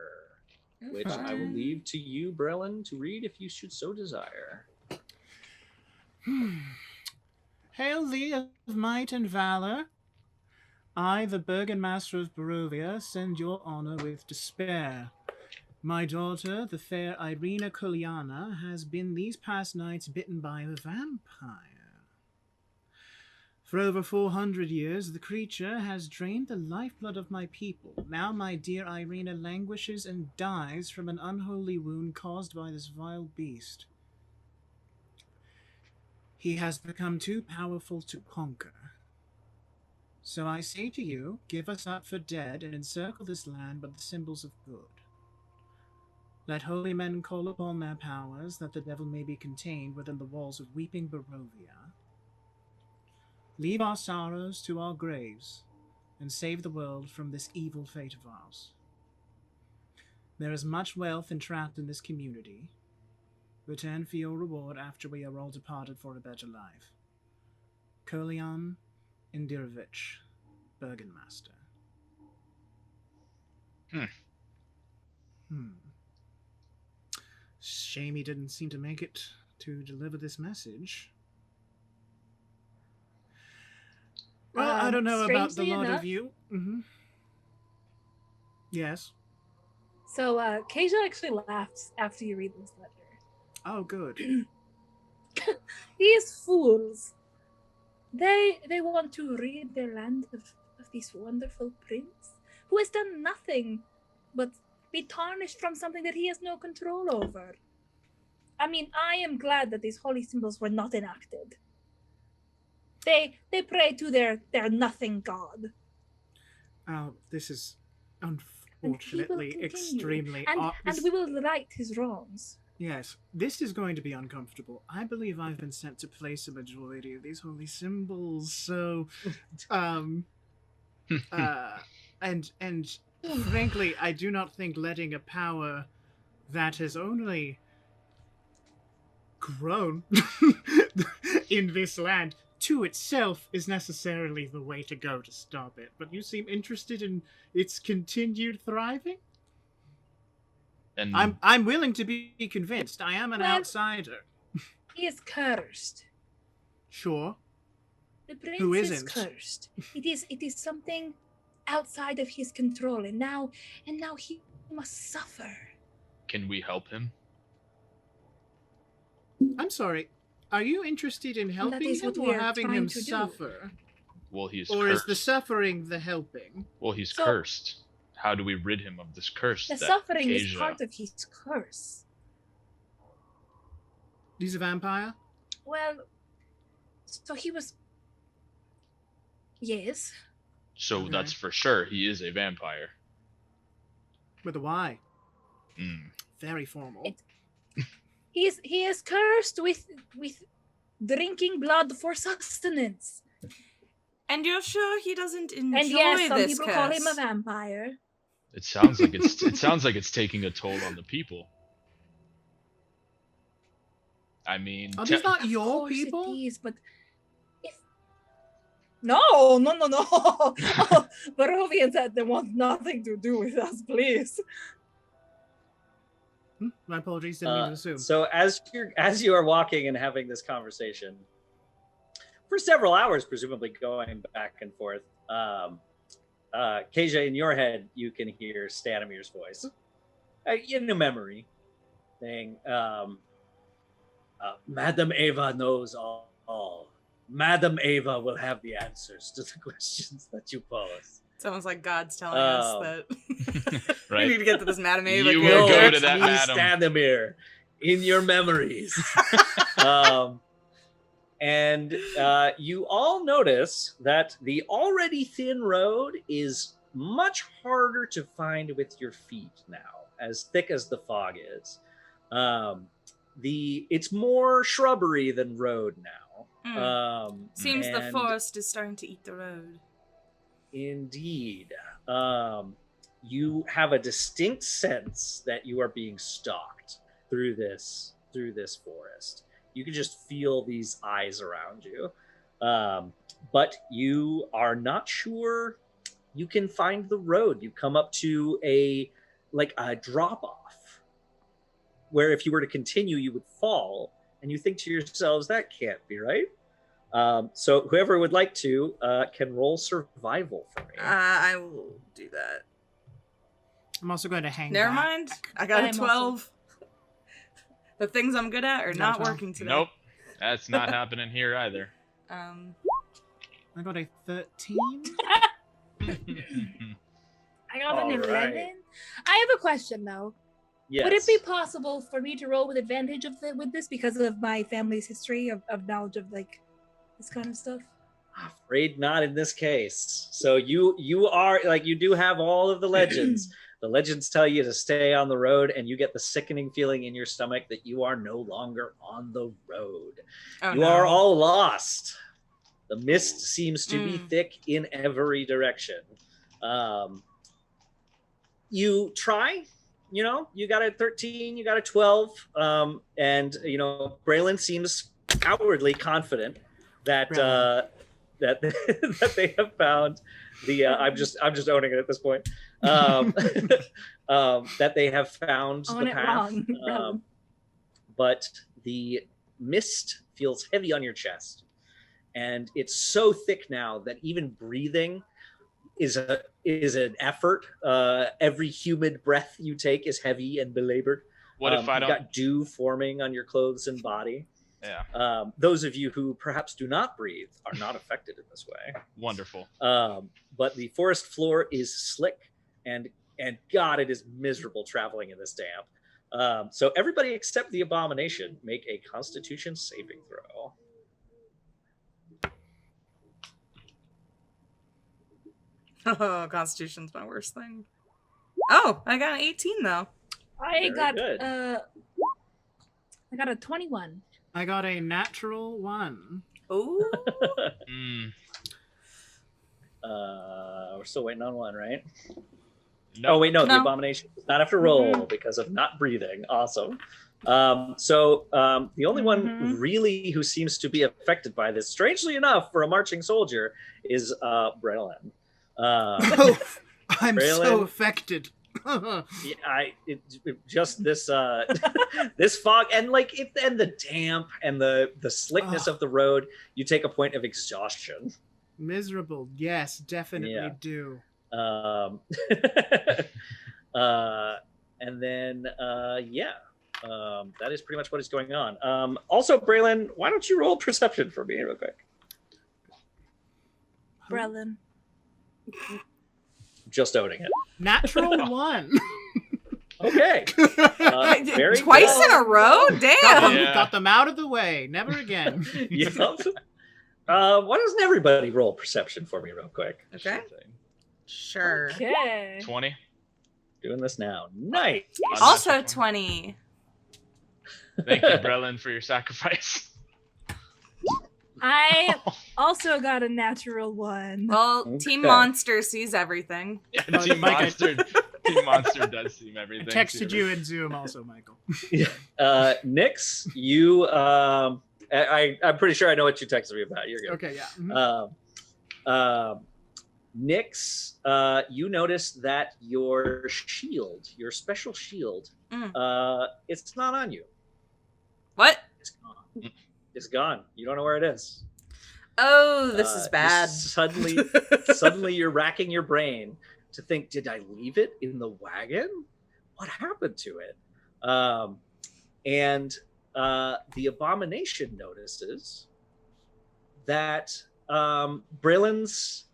which I will leave to you, Brelin, to read if you should so desire. Hail thee of might and valor. I, the Burgomaster of Barovia, send your honor with despair. My daughter, the fair Irina Carleena, has been these past nights bitten by a vampire. For over 400 years, the creature has drained the lifeblood of my people. Now my dear Irina languishes and dies from an unholy wound caused by this vile beast. He has become too powerful to conquer. So I say to you, give us up for dead and encircle this land with the symbols of good. Let holy men call upon their powers, that the devil may be contained within the walls of weeping Barovia. Leave our sorrows to our graves, and save the world from this evil fate of ours. There is much wealth entrapped in this community. Return for your reward after we are all departed for a better life. Kolian Indirovich, Burgomaster. Shame he didn't seem to make it to deliver this message. Well, I don't know about the lot of you. Yes. So, Keisha actually laughs after you read this letter. Oh, good. These fools. They want to rid their land of this wonderful prince who has done nothing but be tarnished from something that he has no control over. I mean, I am glad that these holy symbols were not enacted. They pray to their nothing god. Oh, this is unfortunately extremely and we will right his wrongs. Yes, this is going to be uncomfortable. I believe I've been sent to place a majority of these holy symbols, so and frankly, I do not think letting a power that has only grown in this land to itself is necessarily the way to go to stop it. But you seem interested in its continued thriving? And I'm willing to be convinced. I am an outsider. He is cursed. Sure. The prince Who is isn't? cursed. It is something outside of his control, and now he must suffer. can we help him? I'm sorry. Are you interested in helping him or having him suffer? Well, he's Or cursed. is the suffering the helping? Well, he's cursed. How do we rid him of this curse? The that suffering is Keisha- part of his curse. He's a vampire? Well, so he was... Yes. So Okay. that's for sure. He is a vampire. With a Y. Mm. Very formal. He is cursed with drinking blood for sustenance. And you're sure he doesn't enjoy And yes, some this people curse? call him a vampire. It sounds like it's taking a toll on the people. I mean, Are these not Of your course people? it is, but if... No. Barovian said they want nothing to do with us, please. My apologies, didn't mean to assume. So as you are walking and having this conversation for several hours, presumably going back and forth, Kasia, in your head, you can hear Stanimir's voice in a memory saying, Madam Ava knows all. Madam Ava will have the answers to the questions that you pose. It's almost like God's telling us that Right. we need to get to this Madam Ava. You will character. go to that madam. Stanimir in your memories. And you all notice that the already thin road is much harder to find with your feet now, as thick as the fog is. It's more shrubbery than road now. Seems the and forest is starting to eat the road. Indeed. You have a distinct sense that you are being stalked through this forest. You can just feel these eyes around you. But you are not sure you can find the road. You come up to a drop off where if you were to continue, you would fall. And you think to yourselves, that can't be right. So whoever would like to can roll survival for me. I will do that. I'm also going to hang Never back. mind. I got a I'm 12. The things I'm good at are No, not 12. working today. Nope, that's not happening here either. I got a 13. I got an All 11. right. I have a question, though. Yes. Would it be possible for me to roll with advantage with this because of my family's history of knowledge of, like, this kind of stuff? Afraid not in this case. So you are you do have all of the legends. The legends tell you to stay on the road, and you get the sickening feeling in your stomach that you are no longer on the road. Oh, You no. are all lost. The mist seems to be thick in every direction. You try, you got a 13, you got a 12, and Braylon seems outwardly confident that that they have found the. I'm just owning it at this point. That they have found Own the it path. wrong. But the mist feels heavy on your chest, and it's so thick now that even breathing is an effort. Every humid breath you take is heavy and belabored. What if I you've don't? got dew forming on your clothes and body. Yeah, Those of you who perhaps do not breathe are not affected in this way. wonderful. But the forest floor is slick, and God, it is miserable traveling in this damp. So everybody except the Abomination make a Constitution saving throw. Oh, Constitution's my worst thing. Oh, I got an 18 though. I Very got good. I got a 21. I got a natural 1. Ooh. Mm, We're still waiting on one, right? no. Oh wait, no, the No. Abomination does not have to roll because of not breathing. Awesome. So the only one really who seems to be affected by this, strangely enough, for a marching soldier, is Braylon. Oh, I'm so Braylon? affected. Just this this fog and the damp and the slickness of the road. You take a point of exhaustion. Miserable. Yes, definitely Yeah. do. And then that is pretty much what is going on. Also, Braylon, why don't you roll perception for me real quick? Brelin. Just owning it. Natural 1. Okay. Very Twice good. in a row? Damn. Yeah. Got them out of the way. Never again. Yep. Why doesn't everybody roll perception for me real quick? Okay. Sure thing. Sure. Okay. 20. Doing this now. Nice. Also Unnatural 20. Thank you, Brelin, for your sacrifice. I also got a natural one. Well, Okay. Team Monster sees everything. Yeah, Oh, Team Mike, Monster. Team Monster does seem I everything. texted too. you in Zoom also, Michael. Nix, you. I'm pretty sure I know what you texted me about. You're good. Okay, yeah. Nix, you notice that your shield, your special shield, it's not on you. What? It's gone. It's gone. You don't know where it is. Oh, this is bad. Suddenly, you're racking your brain to think: did I leave it in the wagon? What happened to it? And the Abomination notices that Braylon's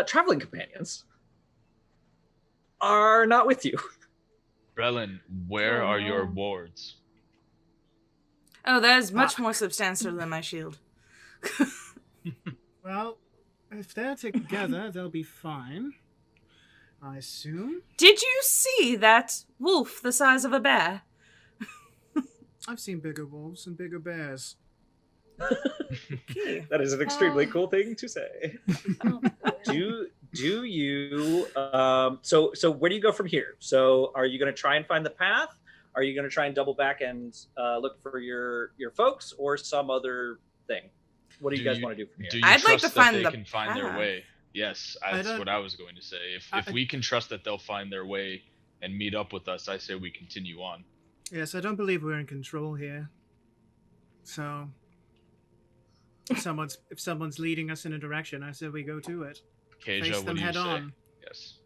traveling companions are not with you. Brelin, where are your wards? Oh, that is much more substantial than my shield. Well, if they're together, they'll be fine. I assume. Did you see that wolf the size of a bear? I've seen bigger wolves and bigger bears. Okay. That is an extremely cool thing to say. Oh, Do you so where do you go from here? So are you going to try and find the path? Are you going to try and double back and look for your folks or some other thing? What do you guys want to do from here? Do you I'd like trust to that find they the can find their path. way? Yes, that's what I was going to say. If we can trust that they'll find their way and meet up with us, I say we continue on. Yes, I don't believe we're in control here. So, if someone's leading us in a direction, I say we go to it. Kaja, Face what them do you head say? on. Yes.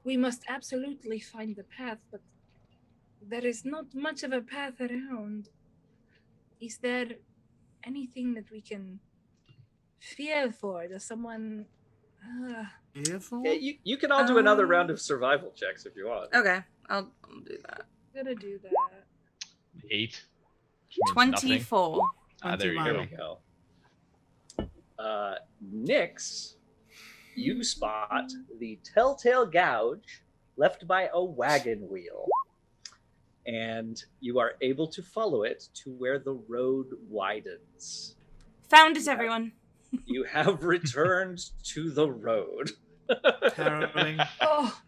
we must absolutely find the path, but there is not much of a path around. Is there anything that we can fear for? Does someone... Fearful? Yeah, you can all do another round of survival checks if you want. Okay, I'll do that. I'm gonna do that. 8. which means nothing. 24. There you There go. we go. Nix, you spot the telltale gouge left by a wagon wheel. And you are able to follow it to where the road widens. Found it, everyone. You have returned to the road. Harrowing. Oh,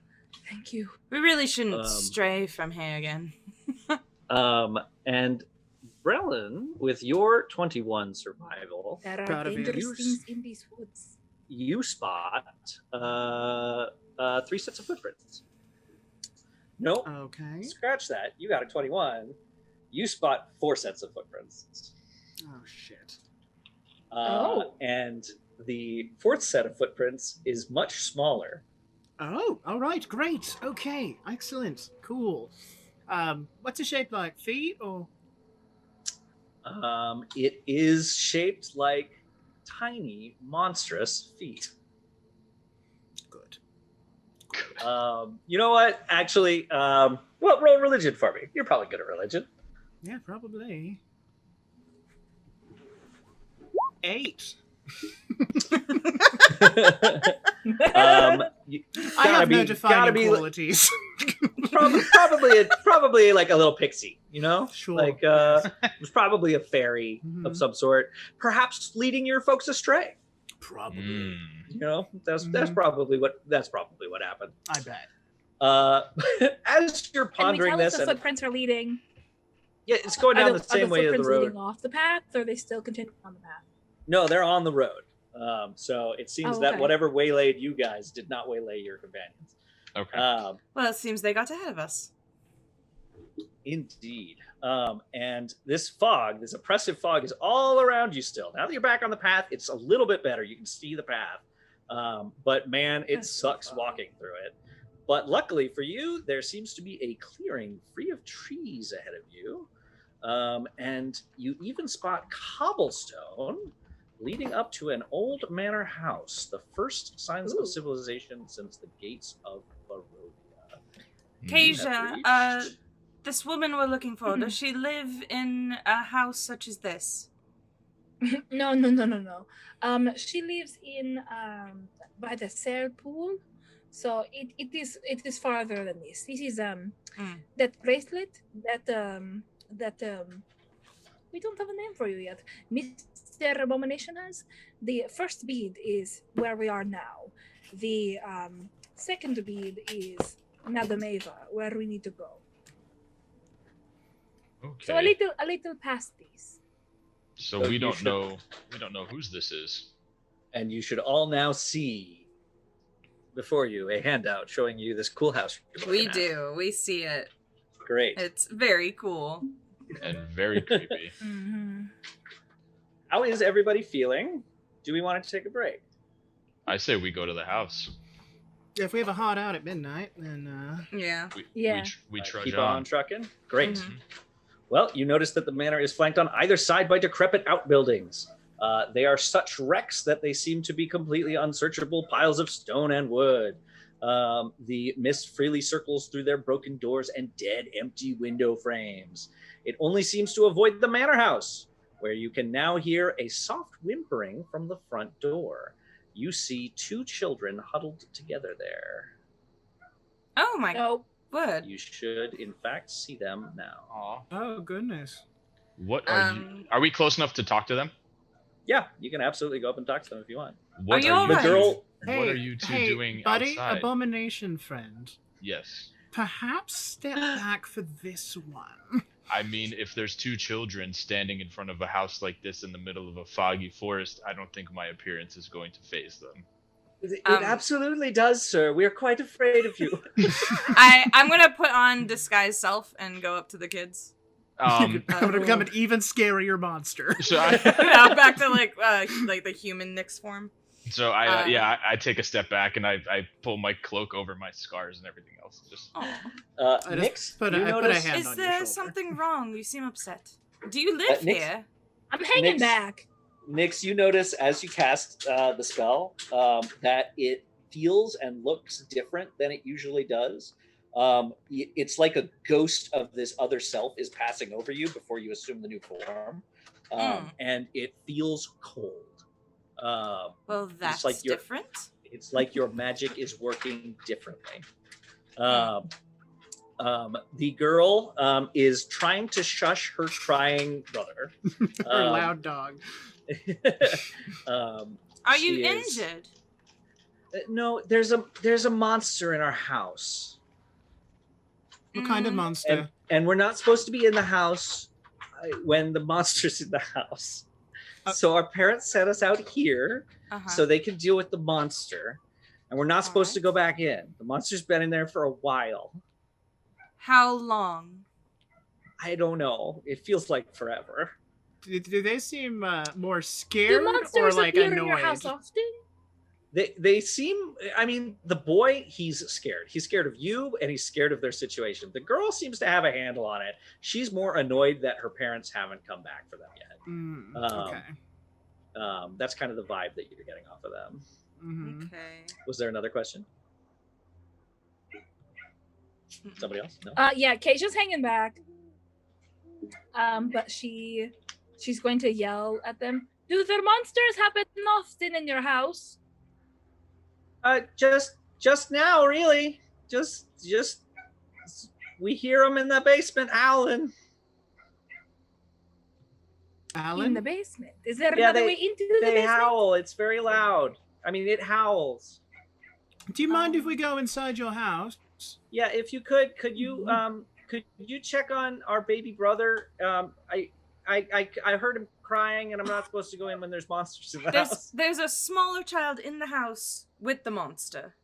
thank you. We really shouldn't stray from here again. And Brelin, with your 21 survival, There are Proud of you. dangerous things in these woods. you spot 3 sets of footprints. Nope. Okay. Scratch that. You got a 21. You spot 4 sets of footprints. Oh, shit. And the 4th set of footprints is much smaller. Oh, all right, great. Okay, excellent. Cool. What's it shaped like? Feet or? It is shaped like tiny, monstrous feet. Good. You know what? Actually, roll religion for me. You're probably good at religion. Yeah, probably. 8. I have no defining qualities. probably like a little pixie, you know? Sure. Like it's probably a fairy Mhm. of some sort, perhaps leading your folks astray. Probably. You know, that's probably what happened. I bet. As you're And we pondering tell this, us the and footprints are leading. yeah, it's going down the Are same way of the footprints road. leading off the path, or are they still continuing on the path? No, they're on the road. So it seems Oh, that okay. whatever waylaid you guys did not waylay your companions. Okay. Well, it seems they got ahead of us. Indeed. And this fog, this oppressive fog, is all around you still. Now that you're back on the path, it's a little bit better. You can see the path. But man, it sucks walking through it. But luckily for you, there seems to be a clearing free of trees ahead of you. And you even spot cobblestone leading up to an old manor house, the first signs of civilization since the gates of Barovia. Kasia, this woman we're looking for, does she live in a house such as this? No. She lives in by the Serre pool, so it is farther than this. This is that bracelet that we don't have a name for you yet. Mr. Abomination has. The first bead is where we are now. The second bead is Madame Ava, where we need to go. Okay. So a little past these. So So we you don't should- know whose this is. And you should all now see before you a handout showing you this cool house. you're We looking at. do. We see it. Great. It's very cool. And very creepy. Mm-hmm. How is everybody feeling? Do we want to take a break? I say we go to the house. If we have a hot out at midnight, then Yeah. We trudge Keep on. on trucking. Great. Mhm. Well, you notice that the manor is flanked on either side by decrepit outbuildings. They are such wrecks that they seem to be completely unsearchable piles of stone and wood. The mist freely circles through their broken doors and dead, empty window frames. It only seems to avoid the manor house, where you can now hear a soft whimpering from the front door. You see two children huddled together there. Oh my No. good. You should, in fact, see them now. Aw. oh goodness. What are you? Are we close enough to talk to them? Yeah, you can absolutely go up and talk to them if you want. What you are all you? right? The girl, What are you two hey, doing buddy, outside? Abomination friend. Yes. Perhaps step back for this one. I mean, if there's two children standing in front of a house like this in the middle of a foggy forest, I don't think my appearance is going to faze them. it Um, absolutely does, sir. We are quite afraid of you. I'm gonna put on disguise self and go up to the kids. I'm gonna become an even scarier monster. So I, Yeah, back to like the human Nyx form. I take a step back and I pull my cloak over my scars and everything else. Just Aw. I just Nix, put you a notice, hand Is on your there shoulder. something wrong? You seem upset. Do you live Nyx- here? I'm hanging Nyx- back. Nix, you notice as you cast the spell that it feels and looks different than it usually does. It's like a ghost of this other self is passing over you before you assume the new form, and it feels cold. Well, that's like you're- different. It's like your magic is working differently. The girl is trying to shush her crying brother. Her loud dog. Are you she is- injured? No, there's a monster in our house, What kind of Mm. monster? and we're not supposed to be in the house when the monster's in the house. So our parents sent us out here Uh-huh. so they can deal with the monster, and we're not supposed to Alright. go back in. The monster's been in there for a while. How long? I don't know. It feels like forever. Do they seem more Do scared or monsters like appear annoyed? in your house often? They seem. I mean, the boy, he's scared. He's scared of you, and he's scared of their situation. The girl seems to have a handle on it. She's more annoyed that her parents haven't come back for them yet. Okay. That's kind of the vibe that you're getting off of them. hmm Okay. Was there another question? Somebody else? No. Yeah, Keisha's hanging back. But she's going to yell at them. Do the monsters happen often in your house? Just now, really. Just we hear them in the basement howling. In Alan? the basement. Is there Yeah, another way into the They basement? howl. It's very loud. I mean, it howls. Do you mind if we go inside your house? Yeah, if you could you check on our baby brother? I heard him crying, and I'm not supposed to go in when there's monsters in the house. There's a smaller child in the house with the monster.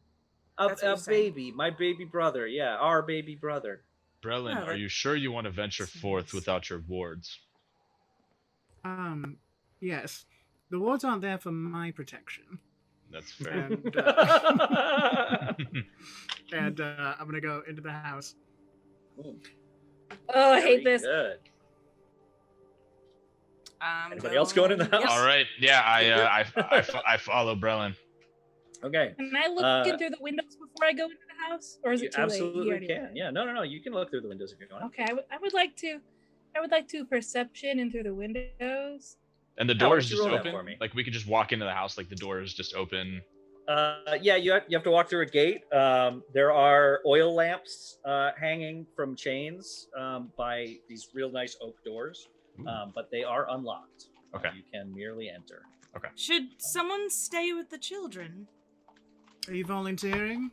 That's what A you're saying. baby, my baby brother. Yeah, our baby brother. Brelin, Oh, are you sure you want to venture forth without your wards? Yes. The wards aren't there for my protection. That's fair. And, I'm gonna go into the house. Oh, I hate Very this. Good. Anybody Go- else going in the house? Yep. All right. Yeah, I follow Brelin. Okay. Can I look in through the windows before I go into the house? Or is You it too late? absolutely here can. anyway? Yeah. No. You can look through the windows if you want. Okay, I would like to perception in through the windows. And the Yeah, door why is don't you just roll that open. for me? Like we could just walk into the house, like the door is just open. Yeah, you have to walk through a gate. There are oil lamps hanging from chains by these real nice oak doors. but they are unlocked. Okay. You can merely enter. Should someone stay with the children? Are you volunteering?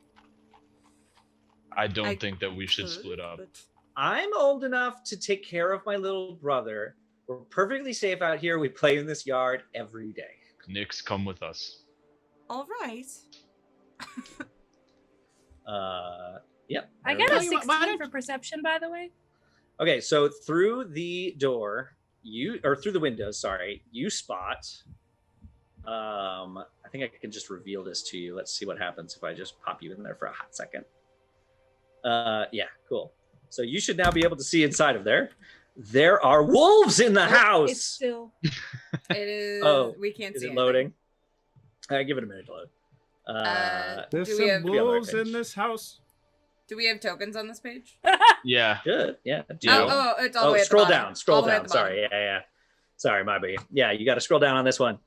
I don't think that we should could, split up. but- I'm old enough to take care of my little brother. We're perfectly safe out here. We play in this yard every day. Nyx, come with us. All right. Yep. I there got we a go. Why 16 don't- for perception, by the way. Okay, so through the door, through the window, sorry, you spot. I think I can just reveal this to you. Let's see what happens if I just pop you in there for a hot second. Yeah, cool. So you should now be able to see inside of there. There are wolves in the house. It's still. It is. Oh, we can't Is see it anything. loading? Give it a minute to load. There's Do we some have- wolves page. in this house. Do we have tokens on this page? Yeah. Good. Yeah. Yeah. Oh, it's all the way at Scroll the bottom. down. Scroll All the way at down. the bottom. Sorry. Yeah. Sorry, my bad. Yeah, you got to scroll down on this one.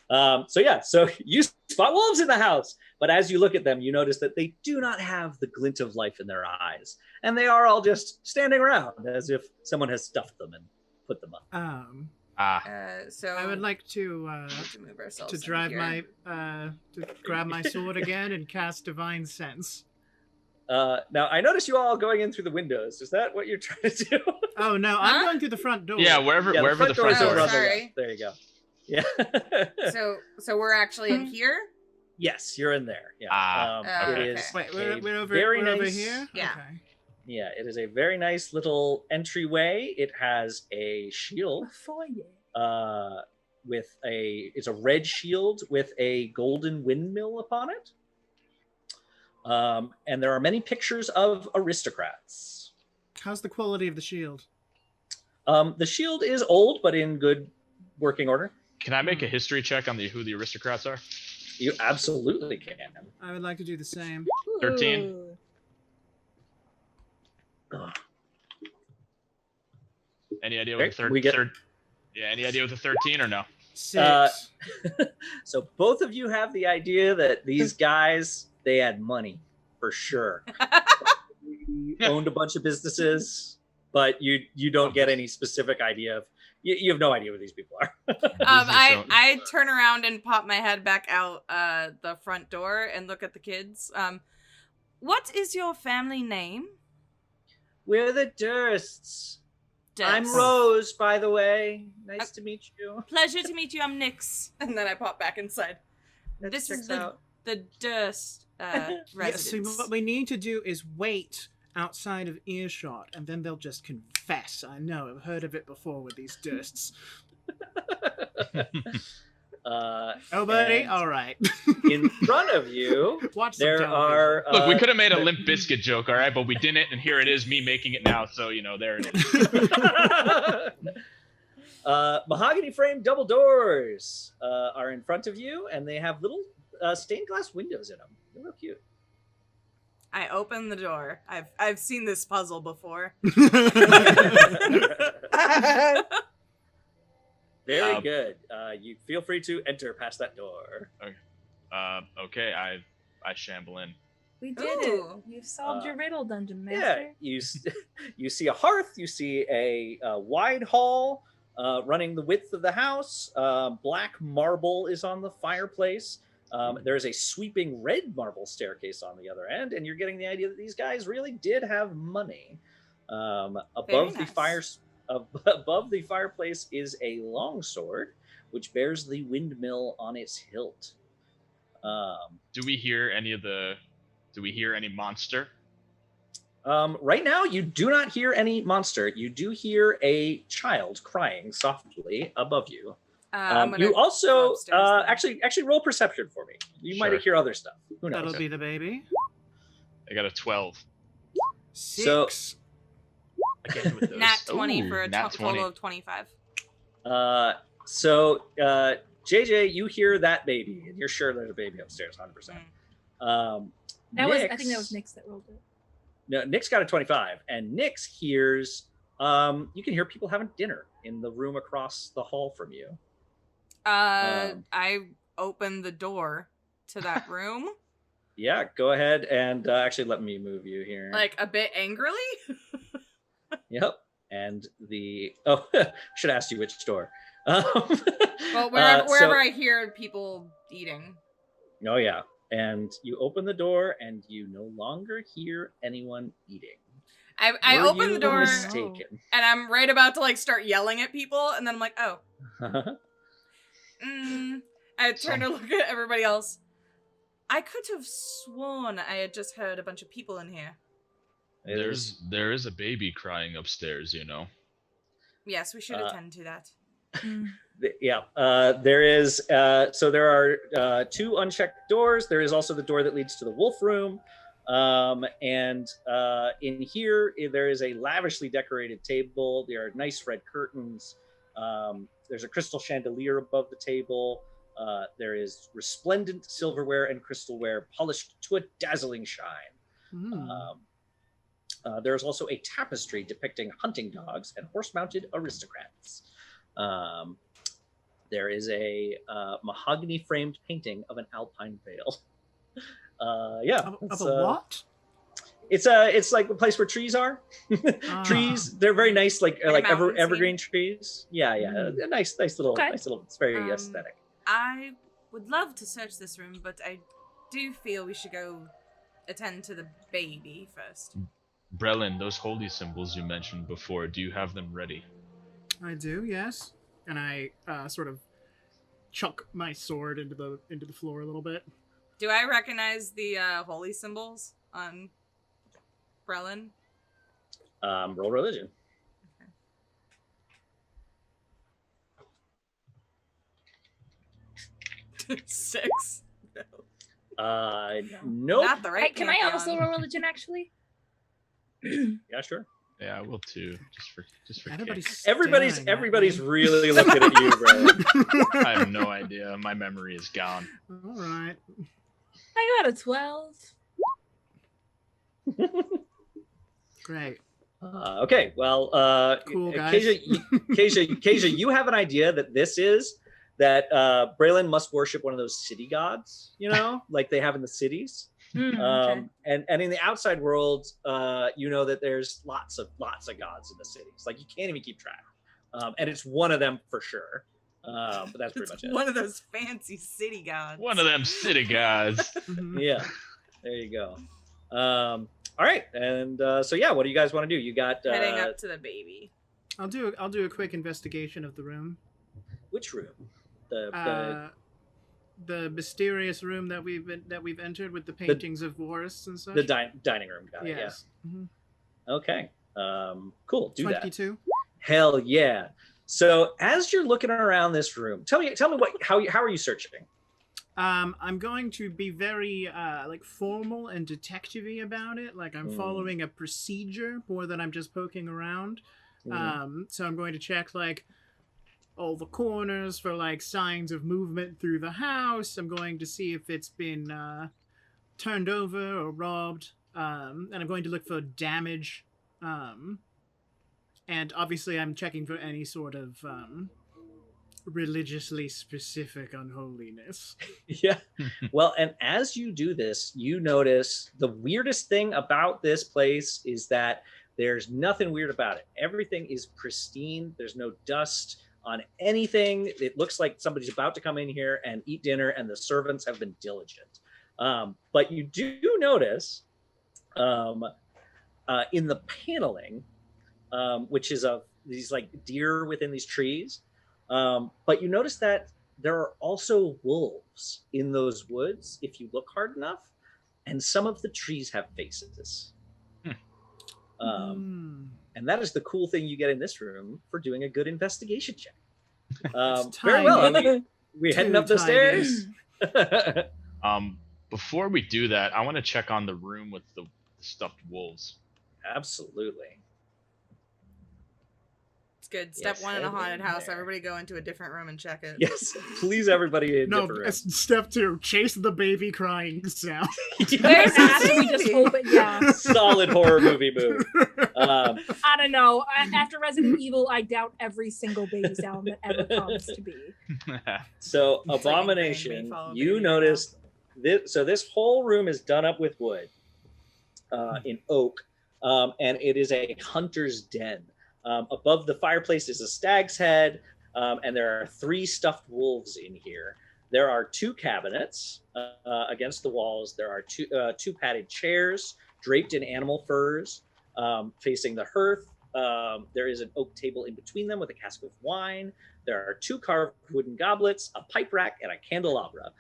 So you spot wolves in the house, but as you look at them, you notice that they do not have the glint of life in their eyes, and they are all just standing around as if someone has stuffed them and put them up. So I would like to we have to move ourselves to into drive here. to grab my sword again and cast Divine Sense. Now I notice you all going in through the windows. Is that what you're trying to do? Oh no, Huh? I'm going through the front door. Yeah, wherever the front is door Oh, over on is. the sorry. left. There you go. Yeah. So we're actually in here. Yes, you're in there. Yeah. Oh, it okay. is Wait, a we're over nice, here. Yeah. Okay. Yeah, it is a very nice little entryway. It has a shield. It's a red shield with a golden windmill upon it. And there are many pictures of aristocrats. How's the quality of the shield? The shield is old, but in good working order. Can I make a history check on who the aristocrats are? You absolutely can. I would like to do the same. 13? Ooh. Any idea what the Okay, we get- third? Yeah, any idea what the 13 or no? 6. So both of you have the idea that these guys, they had money for sure. Owned a bunch of businesses, but you don't get any specific idea of. You have no idea who these people are. I turn around and pop my head back out the front door and look at the kids. What is your family name? We're the Dursts. I'm Durst. Rose, by the way. Nice to meet you. Pleasure to meet you. I'm Nyx. And then I pop back inside. That This is checks out. the Durst Yeah, residence. so what we need to do is wait outside of earshot, and then they'll just confess. I know, I've heard of it before with these Dursts. Oh, buddy? and All right. in front of you, Watch some there television. are. Look, we could have made a Limp Biscuit joke, all right, but we didn't, and here it is, me making it now. So there it is. Mahogany frame double doors are in front of you, and they have little stained glass windows in them. They're real cute. I open the door. I've seen this puzzle before. Very good. You feel free to enter past that door. Okay, I shamble in. We did Ooh. it. You've solved your riddle, Dungeon Yeah, Master. you see a hearth. You see a wide hall running the width of the house. Black marble is on the fireplace. There is a sweeping red marble staircase on the other end, and you're getting the idea that these guys really did have money. Above the fireplace is a longsword, which bears the windmill on its hilt. Do we hear any monster? Right now, you do not hear any monster. You do hear a child crying softly above you. I'm gonna You go also upstairs then. actually roll perception for me. You might Sure. hear other stuff. Who knows? That'll be the baby. I got a 12. 6. Again with those. Nat 20 Ooh, for a nat 20. total of 25. JJ, you hear that baby, and you're sure there's a baby upstairs, 100%. I think that was Nyx that rolled it. No, Nick's got a 25, and Nyx hears. You can hear people having dinner in the room across the hall from you. I open the door to that room, Yeah, go ahead and actually let me move you here. like a bit angrily. Yep. and should ask you which door. Well, wherever I hear people eating. Oh yeah, and you open the door, and you no longer hear anyone eating. I open the door, mistaken? and I'm right about to like start yelling at people, and then I'm like, oh. I turn to look at everybody else. I could have sworn I had just heard a bunch of people in here. There is a baby crying upstairs, you know. Yes, we should attend to that. Yeah, there is. So there are 2 unchecked doors. There is also the door that leads to the wolf room. And in here, there is a lavishly decorated table. There are nice red curtains. There's a crystal chandelier above the table. There is resplendent silverware and crystalware polished to a dazzling shine. There's also a tapestry depicting hunting dogs and horse-mounted aristocrats. There is a mahogany-framed painting of an alpine vale. Of a what? It's like the place where trees are. Trees, they're very nice, like evergreen trees. Yeah. A nice little. It's very aesthetic. I would love to search this room, but I do feel we should go attend to the baby first. Brelin, those holy symbols you mentioned before, do you have them ready? I do, yes. And I sort of chuck my sword into the floor a little bit. Do I recognize the holy symbols on Brelin? Roll religion. Okay. 6. No. Nope. Not the right. Can I also roll religion, actually? Yeah, sure. Yeah, I will too. Just for Everybody's really looking at you, bro. I have no idea. My memory is gone. All right. I got a 12. Great. Okay, well, cool, guys. Kasia, you have an idea that Braylon must worship one of those city gods, you know, like they have in the cities. Okay. And in the outside world, you know that there's lots of gods in the cities. Like you can't even keep track. And it's one of them for sure. But that's pretty much it. One of those fancy city gods. One of them city gods. Yeah, there you go. All right, and so yeah, what do you guys want to do? You got heading up to the baby. I'll do a quick investigation of the room. Which room? The mysterious room that we've entered with the paintings of forests and such. The dining room. Got it. Yes. Yeah. Mm-hmm. Okay. Cool. Do 22. That. Hell yeah. So as you're looking around this room, tell me how are you searching? I'm going to be very like formal and detective-y about it. Like I'm following a procedure more than I'm just poking around. So I'm going to check like all the corners for like signs of movement through the house. I'm going to see if it's been turned over or robbed. And I'm going to look for damage. And obviously I'm checking for any sort of religiously specific unholiness. Yeah. Well, and as you do this, you notice the weirdest thing about this place is that there's nothing weird about it. Everything is pristine. There's no dust on anything. It looks like somebody's about to come in here and eat dinner, and the servants have been diligent. But you do notice in the paneling, which is of these like deer within these trees, but you notice that there are also wolves in those woods if you look hard enough, and some of the trees have faces. And that is the cool thing you get in this room for doing a good investigation check. Very well. We're heading up the stairs. Before we do that, I want to check on the room with the stuffed wolves. Absolutely. It's good. Step 1 in a haunted house. Everybody go into a different room and check it. Yes, please, everybody in different rooms. Step 2, chase the baby crying sound. There's after we just hope it, yeah. Solid horror movie move. I don't know. After Resident Evil, I doubt every single baby sound that ever comes to be. So, Abomination, you noticed this. So this whole room is done up with wood in oak, and it is a hunter's den. Above the fireplace is a stag's head, and there are 3 stuffed wolves in here. There are 2 cabinets against the walls. There are 2 padded chairs draped in animal furs facing the hearth. There is an oak table in between them with a cask of wine. There are 2 carved wooden goblets, a pipe rack, and a candelabra.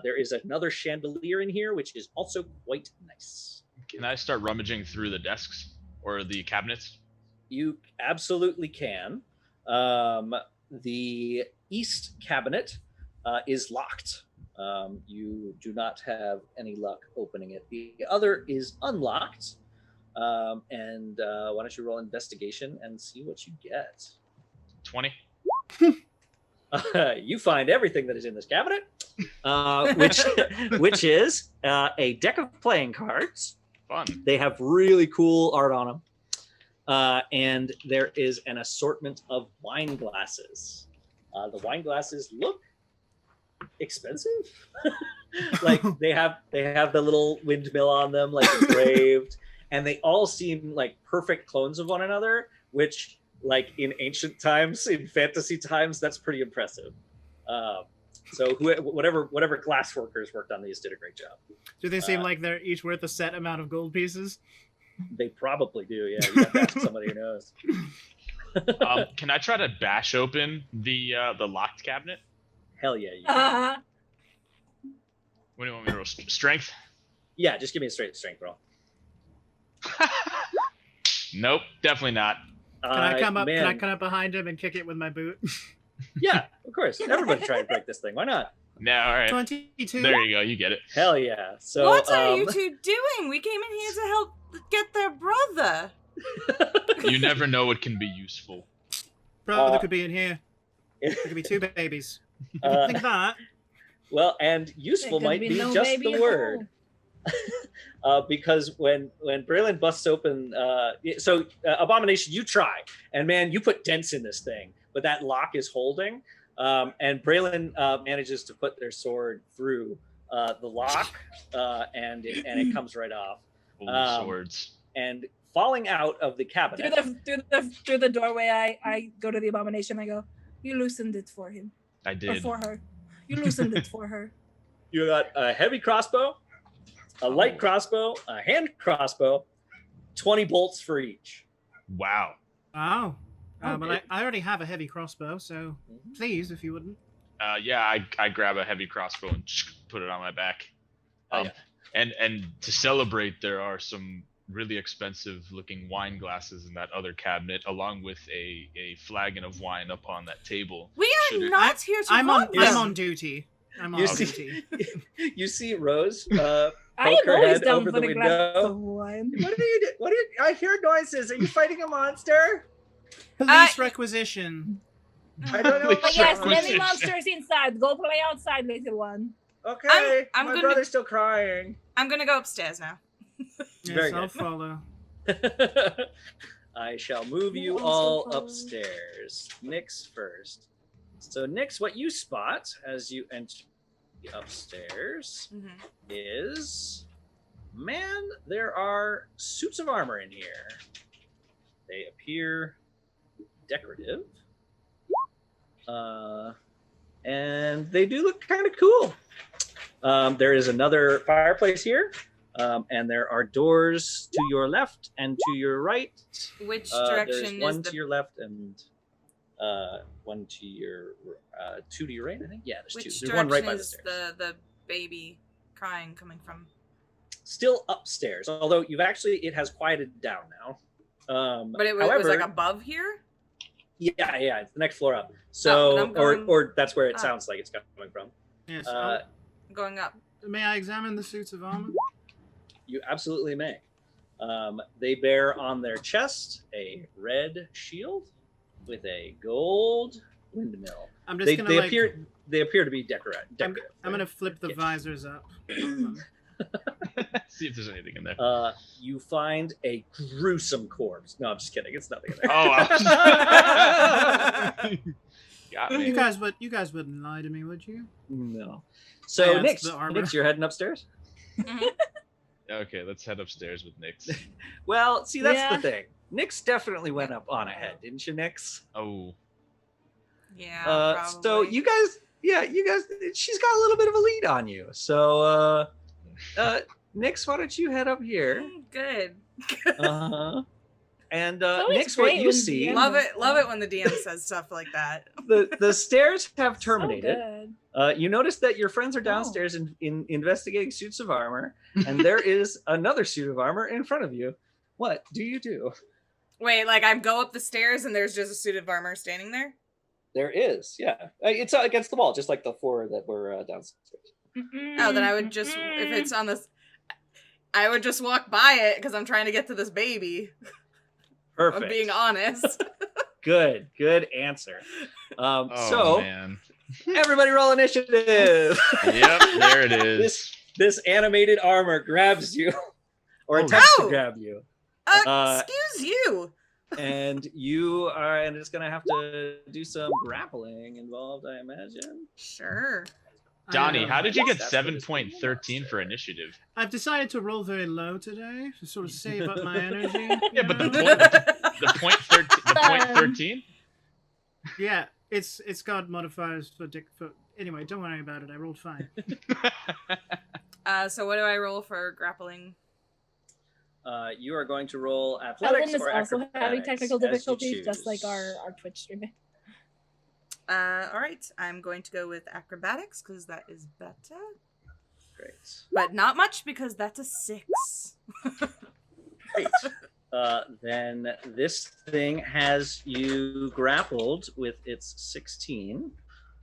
There is another chandelier in here, which is also quite nice. Can I start rummaging through the desks or the cabinets? You absolutely can. The east cabinet is locked. You do not have any luck opening it. The other is unlocked. And why don't you roll investigation and see what you get? 20. You find everything that is in this cabinet, which is a deck of playing cards. Fun. They have really cool art on them. And there is an assortment of wine glasses. The wine glasses look expensive. Like they have the little windmill on them, like engraved, and they all seem like perfect clones of one another, which, like, in ancient times, in fantasy times, that's pretty impressive. So whatever glass workers worked on these did a great job. Do they seem like they're each worth a set amount of gold pieces? They probably do, yeah. You have to ask somebody who knows. Can I try to bash open the locked cabinet? Hell yeah, you can. What do you want me to roll? Strength? Yeah, just give me a straight strength roll. Nope, definitely not. Can I come up? Can I come up behind him and kick it with my boot? Yeah, of course. Everybody try to break this thing. Why not? No, all right. 22. There you go. You get it. Hell yeah. So What are you 2 doing? We came in here to help get their brother. You never know what can be useful. Brother could be in here. There could be 2 babies. Think of that. Well, and useful might be no just baby the at word. Because when Braylon busts open, Abomination, you try, and man, you put dents in this thing, but that lock is holding, and Braylon manages to put their sword through the lock, and it comes right off. Holy swords. And falling out of the cabinet Through the doorway, I go to the Abomination. I go, you loosened it for him. I Or did. for her. You loosened it for her. You got a heavy crossbow, a light crossbow, a hand crossbow, 20 bolts for each. Wow. Oh. Oh, But I already have a heavy crossbow, so please, if you wouldn't. Yeah, I grab a heavy crossbow and put it on my back. Yeah. And to celebrate, there are some really expensive looking wine glasses in that other cabinet, along with a flagon of wine up on that table. We are not here to I'm rob them. on duty. I'm on You duty. You see Rose I poke am her always head down over for the the glass window. of wine. What are you doing? What are you? I hear noises. Are you fighting a monster? Police requisition. I don't know. But yes, Sure. many monsters inside. Go play outside, little one. Okay, I'm my gonna- brother's still crying. I'm gonna go upstairs now. Very Yes, I'll good. follow. I shall move you You also all follow. upstairs. Nyx first. So Nyx, what you spot as you enter upstairs Mhm. is, man, there are suits of armor in here. They appear decorative. And they do look kind of cool. There is another fireplace here. And there are doors to your left and to your right. Which There's direction one is to the your left and one to your 2 to your right, I think. Yeah, there's 2. which There's one right direction by the is stairs. the baby crying coming from? Still upstairs, although it has quieted down now. But it was like above here. Yeah, it's the next floor up. So, I'm going or that's where it up. sounds like it's coming from. Yes. Going up. May I examine the suits of armor? You absolutely may. They bear on their chest a red shield with a gold windmill. I'm just They gonna appear to be decorative. I'm gonna flip the visors up. See if there's anything in there. You find a gruesome corpse. No, I'm just kidding. It's nothing in there. Oh, got me. You guys wouldn't lie to me, would you? No. So, Yeah, it's Nyx, the armor. you're heading upstairs? Mhm. Okay, let's head upstairs with Nyx. Well, see, that's Yeah. the thing. Nyx definitely went up on ahead, didn't you, Nyx? Oh. Yeah, probably. So you guys, she's got a little bit of a lead on you. So, Nyx, why don't you head up here? Good. And always Nyx, what great you when see, DM Love it when the DM says stuff like that. the stairs have So terminated. good. You notice that your friends are downstairs in investigating suits of armor, and there is another suit of armor in front of you. What do you do? Wait, like I go up the stairs and there's just a suit of armor standing there? There is, yeah. It's against the wall, just like the 4 that were downstairs. Oh, then I would just, if it's on this, I would just walk by it because I'm trying to get to this baby. Perfect. I'm being honest. Good answer. So, man. everybody roll initiative. Yep, there it is. This animated armor grabs you, or Oh, attempts no. to grab you. Excuse you. And it's gonna have to do some grappling involved, I imagine. Sure. Donnie, how did you get That's what it's 7.13 for initiative? I've decided to roll very low today to sort of save up my energy. Yeah, but you the know? point 13. The point 13. Yeah, it's got modifiers for anyway, don't worry about it. I rolled fine. So what do I roll for grappling? You are going to roll athletics Ellen is or also acrobatics having technical as you difficulties, just choose. like our Twitch streaming. All right, I'm going to go with acrobatics because that is better, Great. but not much because that's a 6. Great. Then this thing has you grappled with its 16.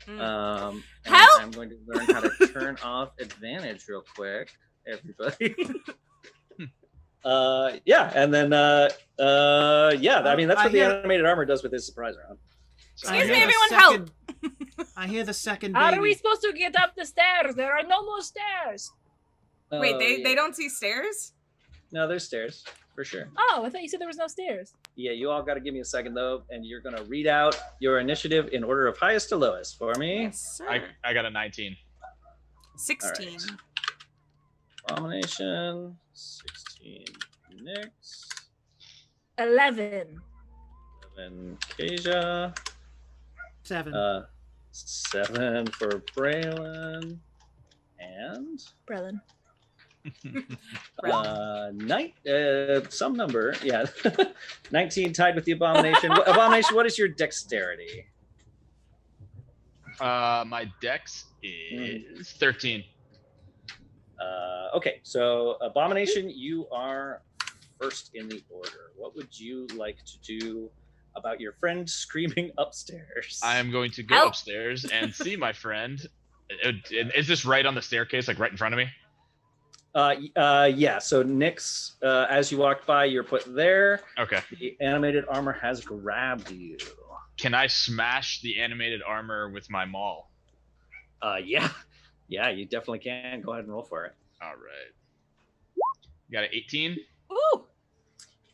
And Help! I'm going to learn how to turn off advantage real quick, everybody. Yeah, and then I mean that's what the animated armor does with his surprise round. Excuse me, everyone, help! I hear the second How baby. are we supposed to get up the stairs? There are no more stairs. Wait, they Yeah. don't see stairs? No, there's stairs for sure. Oh, I thought you said there was no stairs. Yeah, you all got to give me a second though, and you're gonna read out your initiative in order of highest to lowest for me. Yes, sir. I got a 19. 16. All right. Abomination 16. Nyx 11. 11. Kasia 7. 7 for Braylon and Brelin. some number, yeah. 19 tied with the Abomination. Abomination, what is your dexterity? My dex is 13. Okay, so Abomination, you are first in the order. What would you like to do about your friend screaming upstairs? I am going to go Help. upstairs and see my friend. Is this right on the staircase, like right in front of me? Yeah, so Nyx, as you walked by, you're put there. Okay. The animated armor has grabbed you. Can I smash the animated armor with my maul? Yeah, you definitely can. Go ahead and roll for it. All right. Got an 18, Ooh!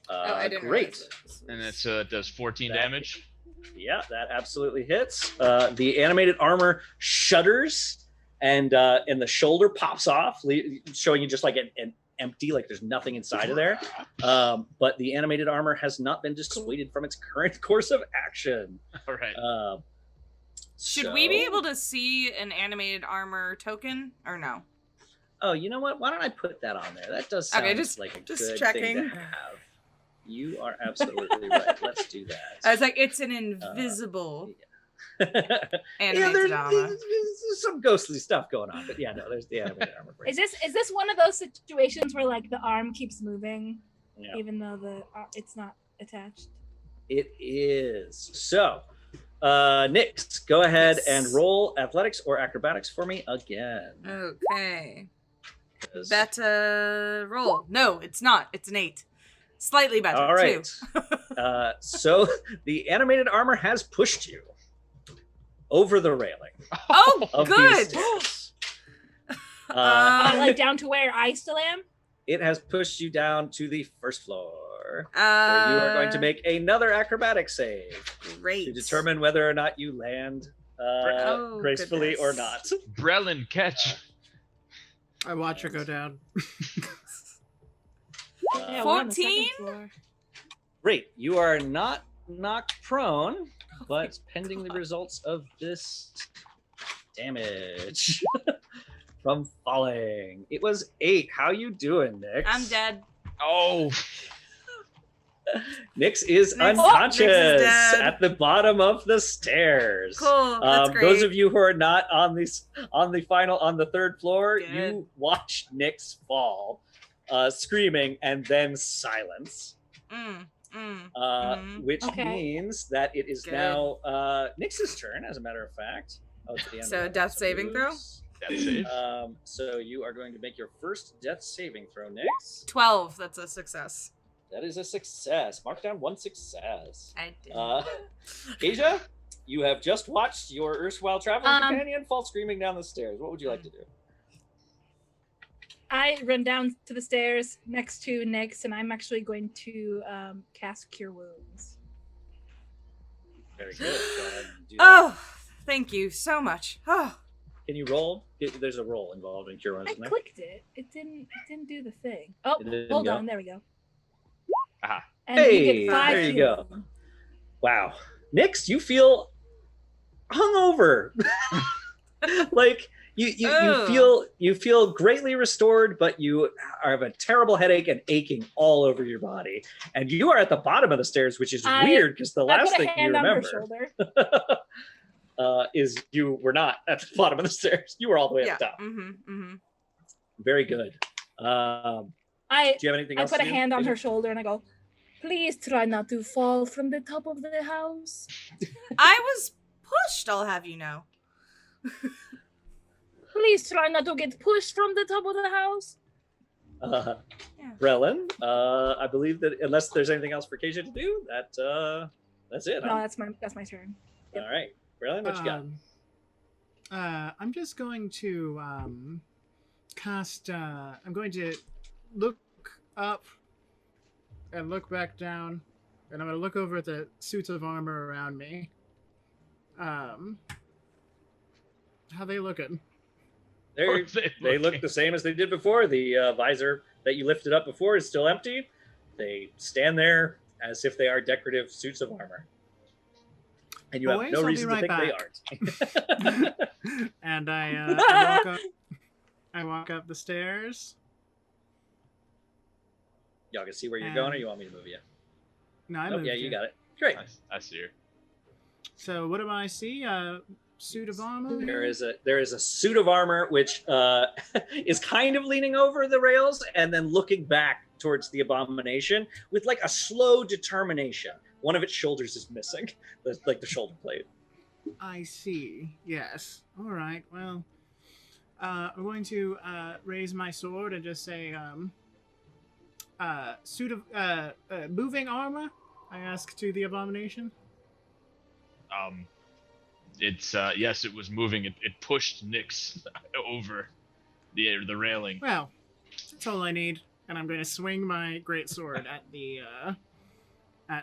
I didn't great. realize and it does 14 damage. Yeah, that absolutely hits. The animated armor shudders, and the shoulder pops off, showing you just like an empty, like there's nothing inside of there. But the animated armor has not been dissuaded from its current course of action. All right. Should we be able to see an animated armor token or no? Oh, you know what? Why don't I put that on there? That does sound Okay, just like a just good checking. thing to have. You are absolutely right. Let's do that. I was like, it's an invisible Yeah, animated armor. there's some ghostly stuff going on, but yeah, no, there's the animated armor. Is this one of those situations where like the arm keeps moving Yeah. even though the it's not attached? It is. So, Nyx, go ahead Yes. and roll athletics or acrobatics for me again. Okay. 'Cause- Better roll. No, it's not. It's an 8. Slightly better. All right. Too. So the animated armor has pushed you over the railing Oh, of good. these stairs. Like down to where I still am? It has pushed you down to the first floor. Where you are going to make another acrobatic save great to determine whether or not you land Oh, gracefully or goodness. not. Brelin, catch. I watch her go down. Yeah, we're on the second 14? floor. Great. You are not knocked prone, but pending the results of this damage from falling. It was 8. How you doing, Nyx? I'm dead. Oh, Nyx is Nyx- unconscious Nyx is dead. at the bottom of the stairs. Cool. That's great. Those of you who are not on the third floor, Good. you watched Nyx fall, screaming, and then silence. Which Okay. means that it is Good. now Nyx's turn, as a matter of fact. Oh, it's the end So, of that. death saving throw? that's safe. So you are going to make your first death saving throw, Nyx. 12. That's a success. That is a success. Mark down 1 success. I did. Keisha, you have just watched your erstwhile traveling Um, companion fall screaming down the stairs. What would you like to do? I run down to the stairs next to Nyx, and I'm actually going to cast Cure Wounds. Very good. Go ahead and do that. Oh, thank you so much. Oh, Can you roll? There's a roll involved in Cure Wounds, I isn't there? clicked it. It didn't do the thing. Oh, It didn't hold go? on. There we go. Aha. And Hey, you get 5 there you go. healing. Wow. Nyx, you feel hungover. Like you feel greatly restored, but you have a terrible headache and aching all over your body. And you are at the bottom of the stairs, which is weird because the I last put a thing you hand on her remember shoulder. is you were not at the bottom of the stairs. You were all the way yeah. at the top. Mm-hmm. Very good. Do you have anything I else? put a to do, hand on Keisha? her shoulder and I go, please try not to fall from the top of the house. I was pushed, I'll have you know. Please try not to get pushed from the top of the house. Yeah. Brelin, I believe that unless there's anything else for Keisha to do, that's it. No, Huh? that's my turn. All right, Brelin, what you got? I'm just going to cast. I'm going to look up and look back down, and I'm going to look over at the suits of armor around me. How they looking? They look the same as they did before. The visor that you lifted up before is still empty. They stand there as if they are decorative suits of armor. And you Boys, have no I'll be reason right to think back. they aren't. And I walk up the stairs. Y'all can see where you're going, or you want me to move you? No, I Nope, moved yeah, you here. got it. Great. I see her. So what do I see? Suit of armor. There is a suit of armor which is kind of leaning over the rails and then looking back towards the abomination with like a slow determination. One of its shoulders is missing, like the shoulder blade. I see. Yes. All right. Well, I'm going to raise my sword and just say, suit of moving armor. I ask to the abomination. It's yes, it was moving. It pushed Nyx over the railing. Well, that's all I need, and I'm going to swing my greatsword at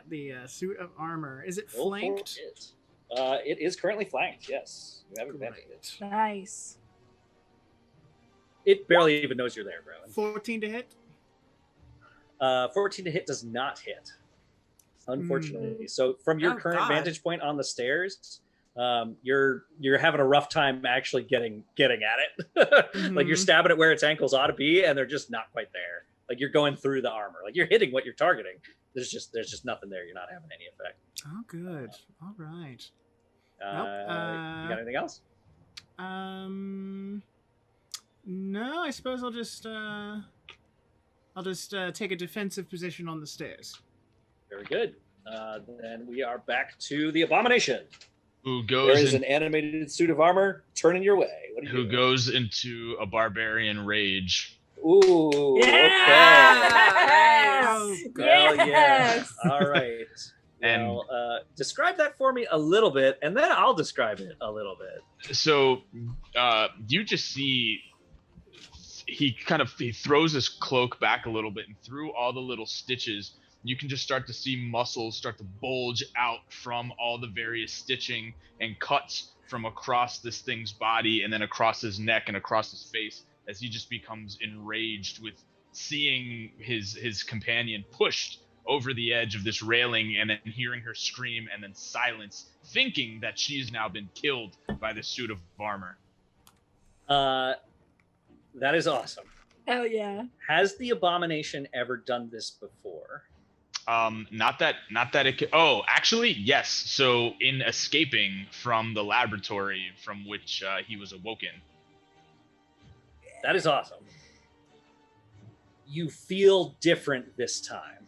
the suit of armor. Is it Roll for flanked? it. It is currently flanked. Yes, you have advantage. Nice. It barely even knows you're there, bro. 14 to hit. 14 to hit does not hit, unfortunately. So from your Oh, current God. vantage point on the stairs, you're having a rough time actually getting at it. Like you're stabbing it where its ankles ought to be, and they're just not quite there. Like you're going through the armor. Like you're hitting what you're targeting. There's just nothing there. You're not having any effect. Oh, good. All right. You got anything else? No, I suppose I'll just take a defensive position on the stairs. Very good. Then we are back to the abomination. Who There goes is an animated suit of armor turning your way. What do you who do? goes into a barbarian rage. Ooh. Okay. Yes! Hell yeah. Yes! All right. And- Well, describe that for me a little bit, and then I'll describe it a little bit. So you just see he throws his cloak back a little bit, and through all the little stitches you can just start to see muscles start to bulge out from all the various stitching and cuts from across this thing's body and then across his neck and across his face as he just becomes enraged with seeing his companion pushed over the edge of this railing and then hearing her scream and then silence, thinking that she's now been killed by this suit of armor. That is awesome. Hell yeah. Has the Abomination ever done this before? Not that it could. Oh, actually, yes. So in escaping from the laboratory from which he was awoken. That is awesome. You feel different this time.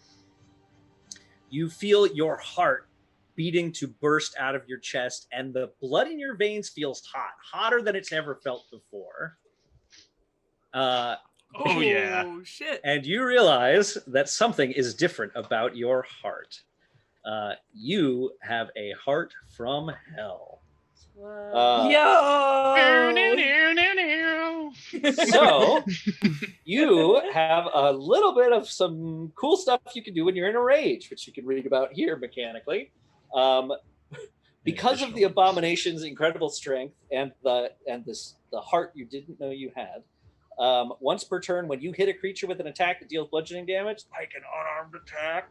You feel your heart beating to burst out of your chest, and the blood in your veins feels hot, hotter than it's ever felt before. Oh yeah. Oh shit. And you realize that something is different about your heart. You have a heart from hell. Yo! So you have a little bit of some cool stuff you can do when you're in a rage, which you can read about here mechanically. Because of the Abomination's incredible strength and the heart you didn't know you had. Once per turn, when you hit a creature with an attack that deals bludgeoning damage, like an unarmed attack,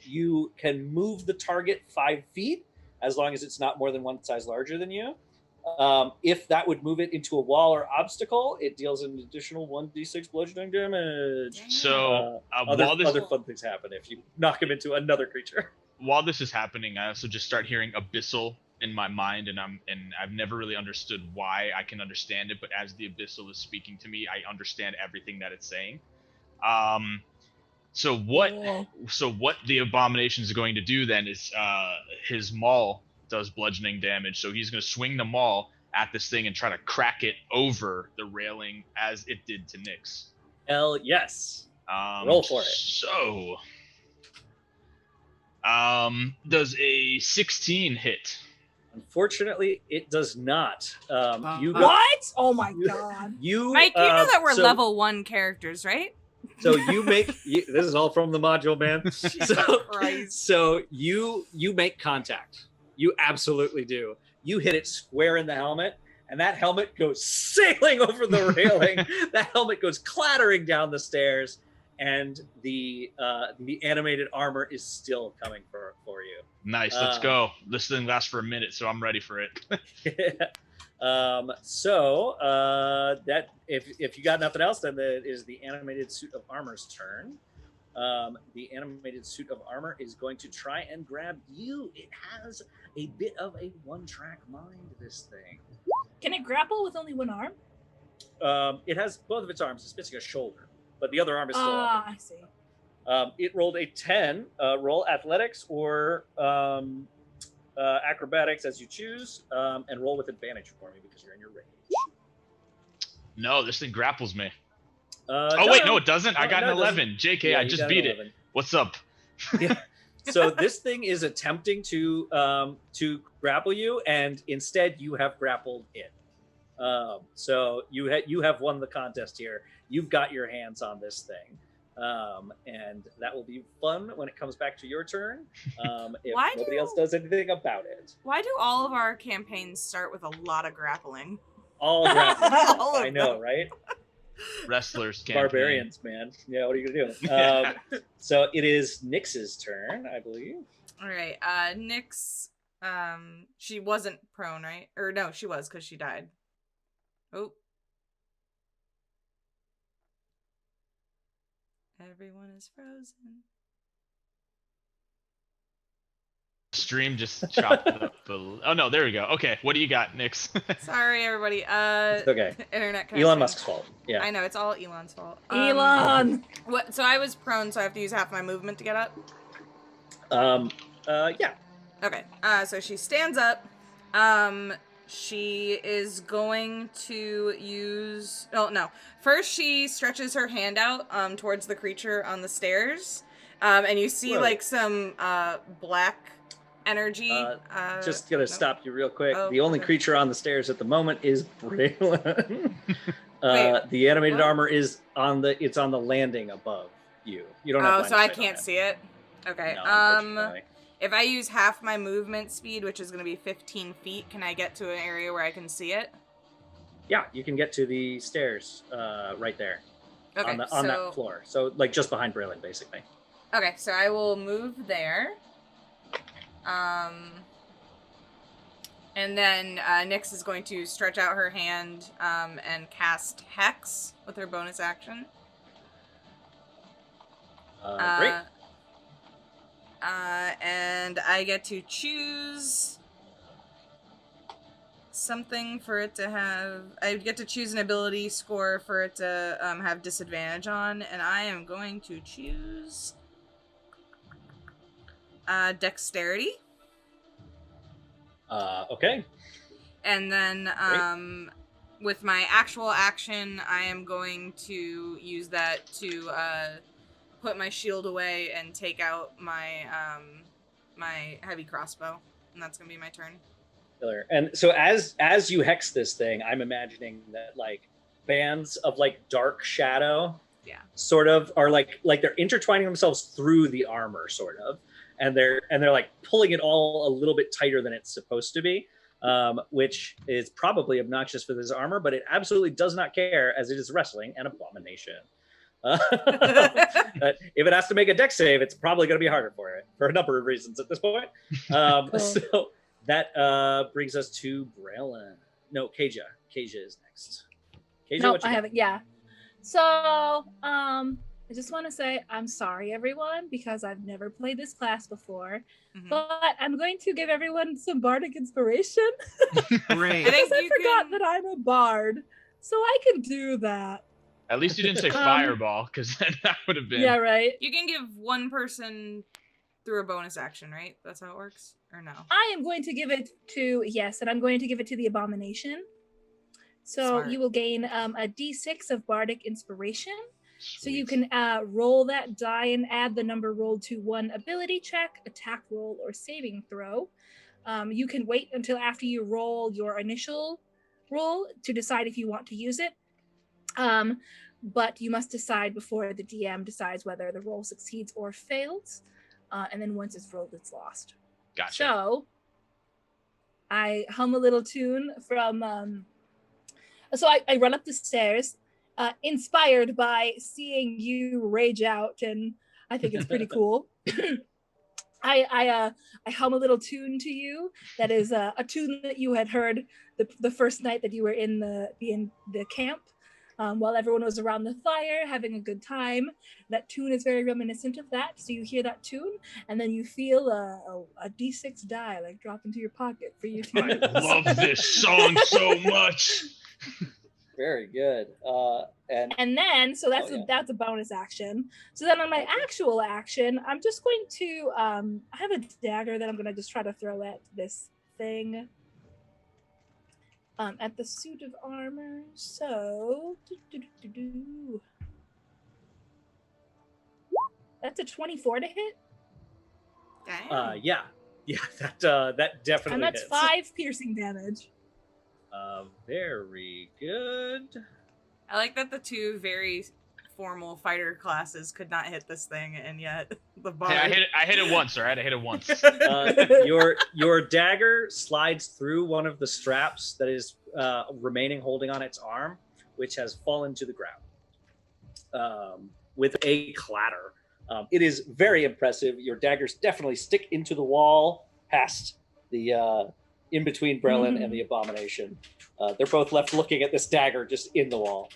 you can move the target 5 feet as long as it's not more than one size larger than you. If that would move it into a wall or obstacle, it deals an additional 1d6 bludgeoning damage. So other fun things happen if you knock him into another creature. While this is happening, I also just start hearing abyssal in my mind, and I've never really understood why. I can understand it, but as the abyssal is speaking to me, I understand everything that it's saying. So what the Abomination is going to do then is his maul does bludgeoning damage, so he's going to swing the maul at this thing and try to crack it over the railing as it did to Nyx. Hell yes. Roll for it. So does a 16 hit? Unfortunately, it does not. What? Oh my god. Mike, you know that we're level 1 characters, right? So this is all from the module, man. So you make contact. You absolutely do. You hit it square in the helmet, and that helmet goes sailing over the railing. That helmet goes clattering down the stairs, and the animated armor is still coming for you. Nice, let's go. This thing lasts for a minute, so I'm ready for it. That if you got nothing else, then it is the animated suit of armor's turn. The animated suit of armor is going to try and grab you. It has a bit of a one-track mind, this thing. Can it grapple with only one arm? It has both of its arms. It's missing a shoulder, but the other arm is still up. I see. It rolled a 10. Roll athletics or acrobatics as you choose, and roll with advantage for me because you're in your range. No, this thing grapples me. No, it doesn't. I got an 11. JK, Yeah, I just beat it. What's up? Yeah. So this thing is attempting to grapple you, and instead you have grappled it. So you have won the contest here. You've got your hands on this thing. And that will be fun when it comes back to your turn. If nobody else does anything about it. Why do all of our campaigns start with a lot of grappling? All grappling. All of I know, them. right? Wrestlers can't. Barbarians, man. Yeah, what are you gonna do? So it is Nyx's turn, I believe. All right. Nyx, she wasn't prone, right? Or no, she was because she died. Oh. Everyone is frozen. Stream just chopped it up. Oh no, there we go. Okay, what do you got, Nyx? Sorry, everybody. It's okay. Internet connection. Elon Musk's fault. Yeah. I know, it's all Elon's fault. Elon! What? So I was prone, so I have to use half my movement to get up? Yeah. Okay. So she stands up. She is going to use... Oh, no. First, she stretches her hand out towards the creature on the stairs. And you see, like, some black energy. Just gonna stop you real quick. Oh, the only okay. creature on the stairs at the moment is Braylon. Wait, the animated what? armor is on the landing above you. You don't have Oh, line so of I sight on can't see it? Okay. No, unfortunately. If I use half my movement speed, which is going to be 15 feet, can I get to an area where I can see it? Yeah, you can get to the stairs right there. Okay, on that floor. So like just behind Braylon, basically. Okay, so I will move there. And then Nyx is going to stretch out her hand and cast Hex with her bonus action. Great. And I get to choose something for it to have... I get to choose an ability score for it to have disadvantage on, and I am going to choose Dexterity. Okay. And then with my actual action, I am going to use that to put my shield away and take out my my heavy crossbow. And that's going to be my turn. Killer. And so as you hex this thing, I'm imagining that like bands of like dark shadow sort of are like they're intertwining themselves through the armor sort of. And they're like pulling it all a little bit tighter than it's supposed to be, which is probably obnoxious for this armor, but it absolutely does not care as it is wrestling an abomination. But if it has to make a dex save, it's probably going to be harder for it for a number of reasons at this point. Cool. So that brings us to Braylon. No, Kaja. Kaja is next. Kaja, No, what you I got? haven't. Yeah. So, I just want to say I'm sorry, everyone, because I've never played this class before. Mhm. But I'm going to give everyone some bardic inspiration. Great. I think Because I you forgot can- that I'm a bard, so I can do that. At least you didn't say fireball, because then that would have been. Yeah, right. You can give one person through a bonus action, right? That's how it works? Or no? I am going to give it to, yes, and I'm going to give it to the Abomination. So Smart. you will gain a d6 of bardic inspiration. So you Sweet. can roll that die and add the number rolled to one ability check, attack roll, or saving throw. You can wait until after you roll your initial roll to decide if you want to use it. But you must decide before the DM decides whether the roll succeeds or fails. And then once it's rolled, it's lost. Gotcha. So I hum a little tune from... So I run up the stairs, inspired by seeing you rage out, and I think it's pretty cool. I hum a little tune to you that is a tune that you had heard the first night that you were in the camp, while everyone was around the fire having a good time. That tune is very reminiscent of that. So you hear that tune, and then you feel a d6 die like drop into your pocket for you to I use. love this song so much. Very good. And then, so that's Oh, yeah. that's a bonus action. So then on my actual action, I'm just going to, I have a dagger that I'm going to just try to throw at this thing. At the suit of armor. So, that's a 24 to hit. Dang. Yeah, that definitely And that's hits. 5 piercing damage. Very good. I like that the two very formal fighter classes could not hit this thing, and yet the bard... Hey, I hit it once, all right? I hit it once. Your dagger slides through one of the straps that is remaining holding on its arm, which has fallen to the ground with a clatter. It is very impressive. Your daggers definitely stick into the wall past the in between Brelin and the Abomination. They're both left looking at this dagger just in the wall.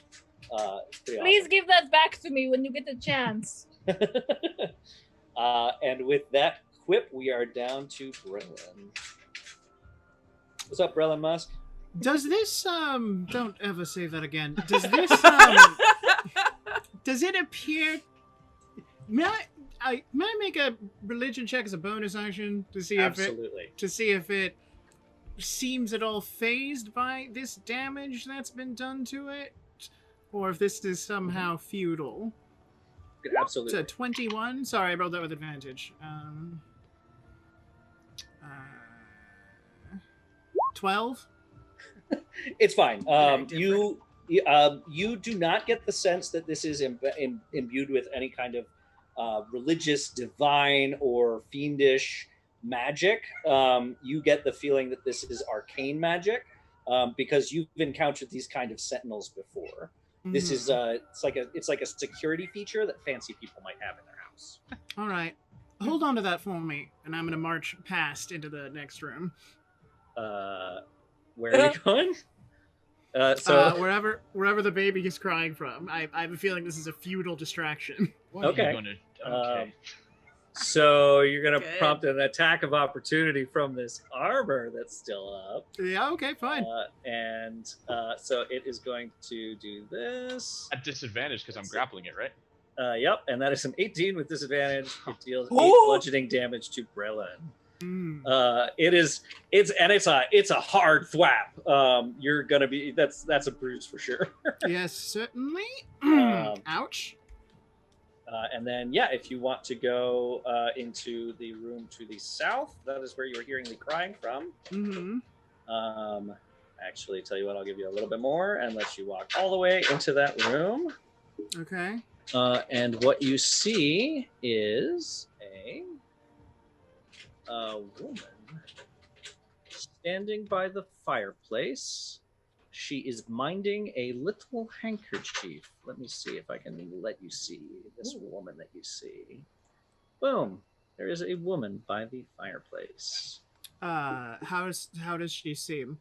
Pretty Please awesome. give that back to me when you get the chance. And with that quip, we are down to Brelin. What's up, Brelin Musk? Does this don't ever say that again. Does this does it appear may I make a religion check as a bonus action to see Absolutely. if it seems at all phased by this damage that's been done to it, or if this is somehow futile. Absolutely. It's a 21. Sorry, I rolled that with advantage. 12. It's fine. Very You do not get the sense that this is imbued with any kind of religious, divine, or fiendish magic. You get the feeling that this is arcane magic because you've encountered these kind of sentinels before. This is it's like a security feature that fancy people might have in their house. items. All right. Hold on to that for me, and I'm going to march past into the next room. Where are you going? Wherever the baby is crying from. I have a feeling this is a futile distraction. What are you Okay. gonna? Okay. So you're going to Good. prompt an attack of opportunity from this armor that's still up. Yeah, okay, fine. So it is going to do this. At disadvantage because I'm grappling it, right? Yep, and that is an 18 with disadvantage. It deals 8 Ooh. bludgeoning damage to Brelin. Mm. It's a hard thwap. You're gonna be that's a bruise for sure. Yes, certainly. Ouch. And then if you want to go into the room to the south, that is where you're hearing the crying from. Mm-hmm. Actually, tell you what, I'll give you a little bit more and let you walk all the way into that room. Okay. And what you see is a woman standing by the fireplace. She is minding a little handkerchief. Let me see if I can let you see this woman that you see. Boom. There is a woman by the fireplace. How does she seem?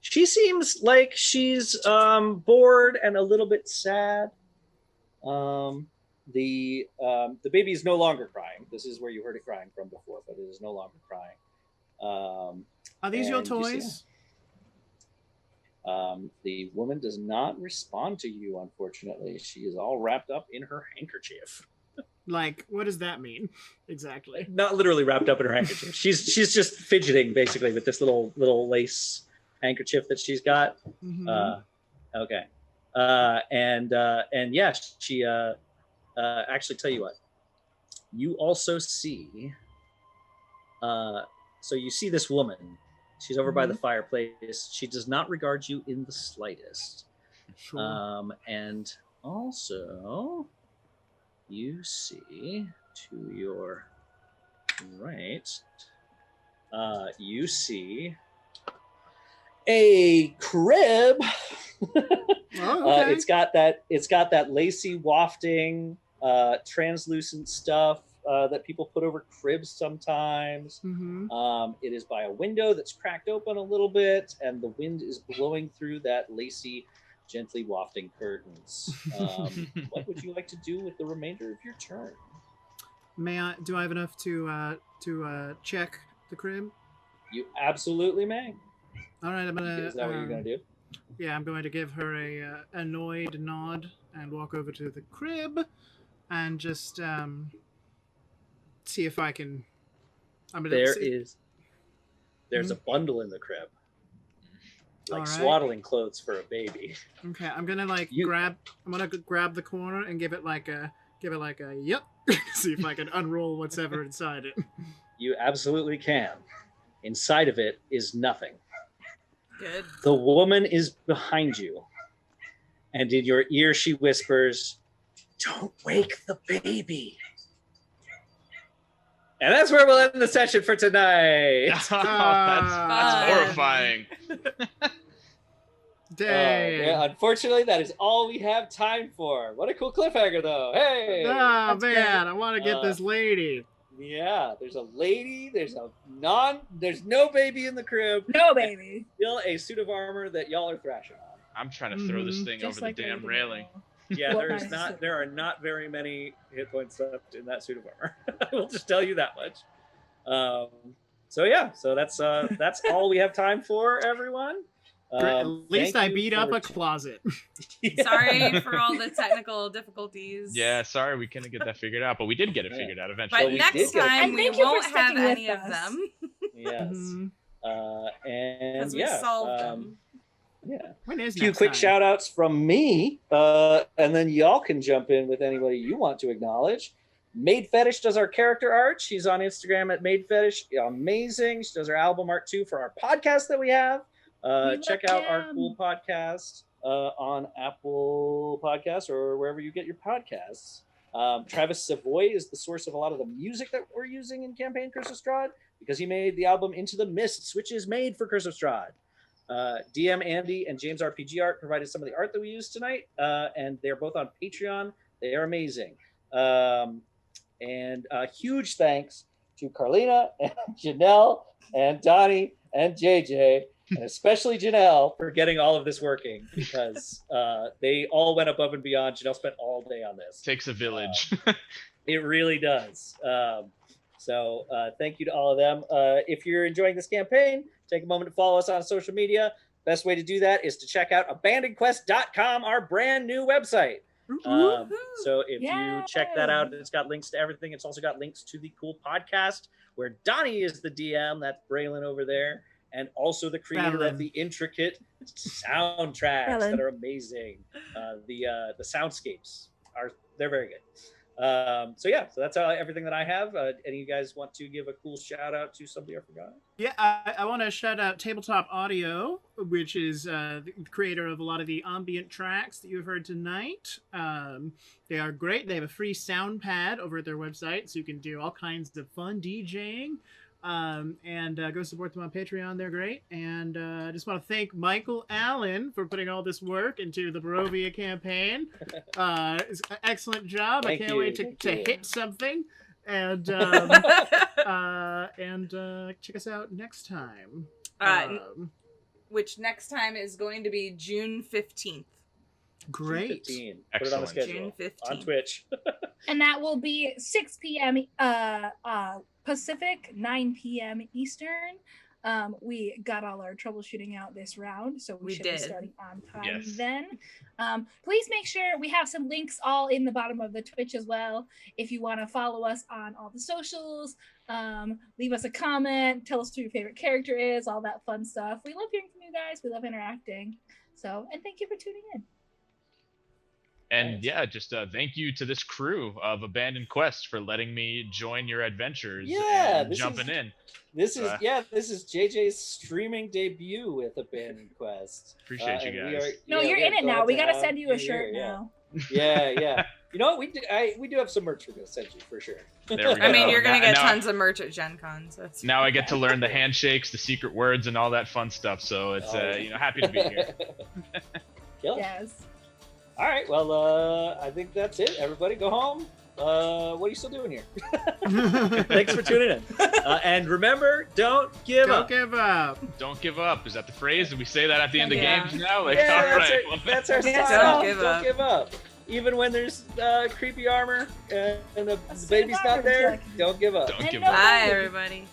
She seems like she's bored and a little bit sad. The baby is no longer crying. This is where you heard it crying from before, but it is no longer crying. Are these your and you see- toys? The woman does not respond to you, unfortunately. She is all wrapped up in her handkerchief. Like, what does that mean exactly? Not literally wrapped up in her handkerchief. She's just fidgeting basically with this little lace handkerchief that she's got. Mm-hmm. Okay. She actually, tell you what. You also see. So you see this woman. She's over by the fireplace. She does not regard you in the slightest. Sure. And also, you see to your right, you see a crib. Oh, okay. It's got that lacy wafting, translucent stuff that people put over cribs sometimes. Mm-hmm. It is by a window that's cracked open a little bit, and the wind is blowing through that lacy, gently wafting curtains. What would you like to do with the remainder of your turn? Do I have enough to check the crib? You absolutely may. All right, I'm gonna. Is that what you're gonna do? Yeah, I'm going to give her a annoyed nod and walk over to the crib and just see if I can. There's a bundle in the crib, like All right. swaddling clothes for a baby. Okay, I'm gonna grab the corner and give it like a yep. See if I can unroll whatever inside it. You absolutely can. Inside of it is nothing. Good. The woman is behind you, and in your ear she whispers, "Don't wake the baby." And that's where we'll end the session for tonight. That's horrifying. Dang. Unfortunately, that is all we have time for. What a cool cliffhanger, though. Hey. Oh man, I want to get this lady. Yeah, there's a lady. There's no baby in the crib. No baby. Still a suit of armor that y'all are thrashing on. I'm trying to throw this thing Just over like the damn everything railing. else. Yeah, What there are not very many hit points left in that suit of armor. I will just tell you that much. So that's all we have time for, everyone. At least I thank you beat up for a closet. Sorry for all the technical difficulties. Yeah, sorry we couldn't get that figured out, but we did get it figured out eventually. But Well, we next did get it. time And we thank you for won't have sticking with any of us. them Yes. Mhm. And because we yeah, solved them. yeah. When is A few next quick time? shout outs from me, and then y'all can jump in with anybody you want to acknowledge. Maid Fetish does our character art. She's on Instagram at Maid Fetish. Amazing. She does our album art too for our podcast that we have. Check out our cool podcast on Apple Podcasts or wherever you get your podcasts. Travis Savoie is the source of a lot of the music that we're using in campaign Curse of Strahd because he made the album Into the Mists, which is made for Curse of Strahd. DM Andy and James RPG Art provided some of the art that we used tonight, and they're both on Patreon. They are amazing. And huge thanks to Carleena and Jenel and Donnie and JJ, and especially Jenel for getting all of this working, because they all went above and beyond. Jenel spent all day on this. Takes a village. It really does. So thank you to all of them. If you're enjoying this campaign, take a moment to follow us on social media. Best way to do that is to check out abandonedquest.com, our brand new website. So if you check that out, it's got links to everything. It's also got links to the cool podcast where Donnie is the DM. That's Braylon over there. And also the creator of the intricate soundtracks that are amazing. The soundscapes they're very good. So that's everything that I have. Any of you guys want to give a cool shout out to somebody I forgot? Yeah, I want to shout out Tabletop Audio, which is the creator of a lot of the ambient tracks that you've heard tonight. They are great. They have a free sound pad over at their website, so you can do all kinds of fun DJing. And go support them on Patreon. They're great. And I just want to thank Michael Allen for putting all this work into the Barovia campaign. It's an excellent job. I can't wait to hit something. And check us out next time. Which next time is going to be June 15th. Great. June 15. Put it on the schedule. June 15th. On Twitch. And that will be 6 p.m. Pacific, 9 p.m. Eastern. We got all our troubleshooting out this round, so we should be starting on time then. Please make sure we have some links all in the bottom of the Twitch as well. If you want to follow us on all the socials, leave us a comment, tell us who your favorite character is, all that fun stuff. We love hearing from you guys. We love interacting. And thank you for tuning in. And just thank you to this crew of Abandoned Quest for letting me join your adventures and jumping in. This is JJ's streaming debut with Abandoned Quest. Appreciate you guys. You're in it now. We gotta send you a shirt now. Yeah. You know what? We do have some merch we're gonna send you for sure. There we go. I mean, you're gonna get tons of merch at Gen Con. So now I get to learn the handshakes, the secret words, and all that fun stuff. So it's happy to be here. Yes. All right, well, I think that's it. Everybody go home. What are you still doing here? Thanks for tuning in. And remember, don't give up. Don't give up. Is that the phrase? Did we say that at the end of games now? That's our style. Don't give up. Even when there's creepy armor and the baby's not there, don't give up. Don't give up. Bye, everybody.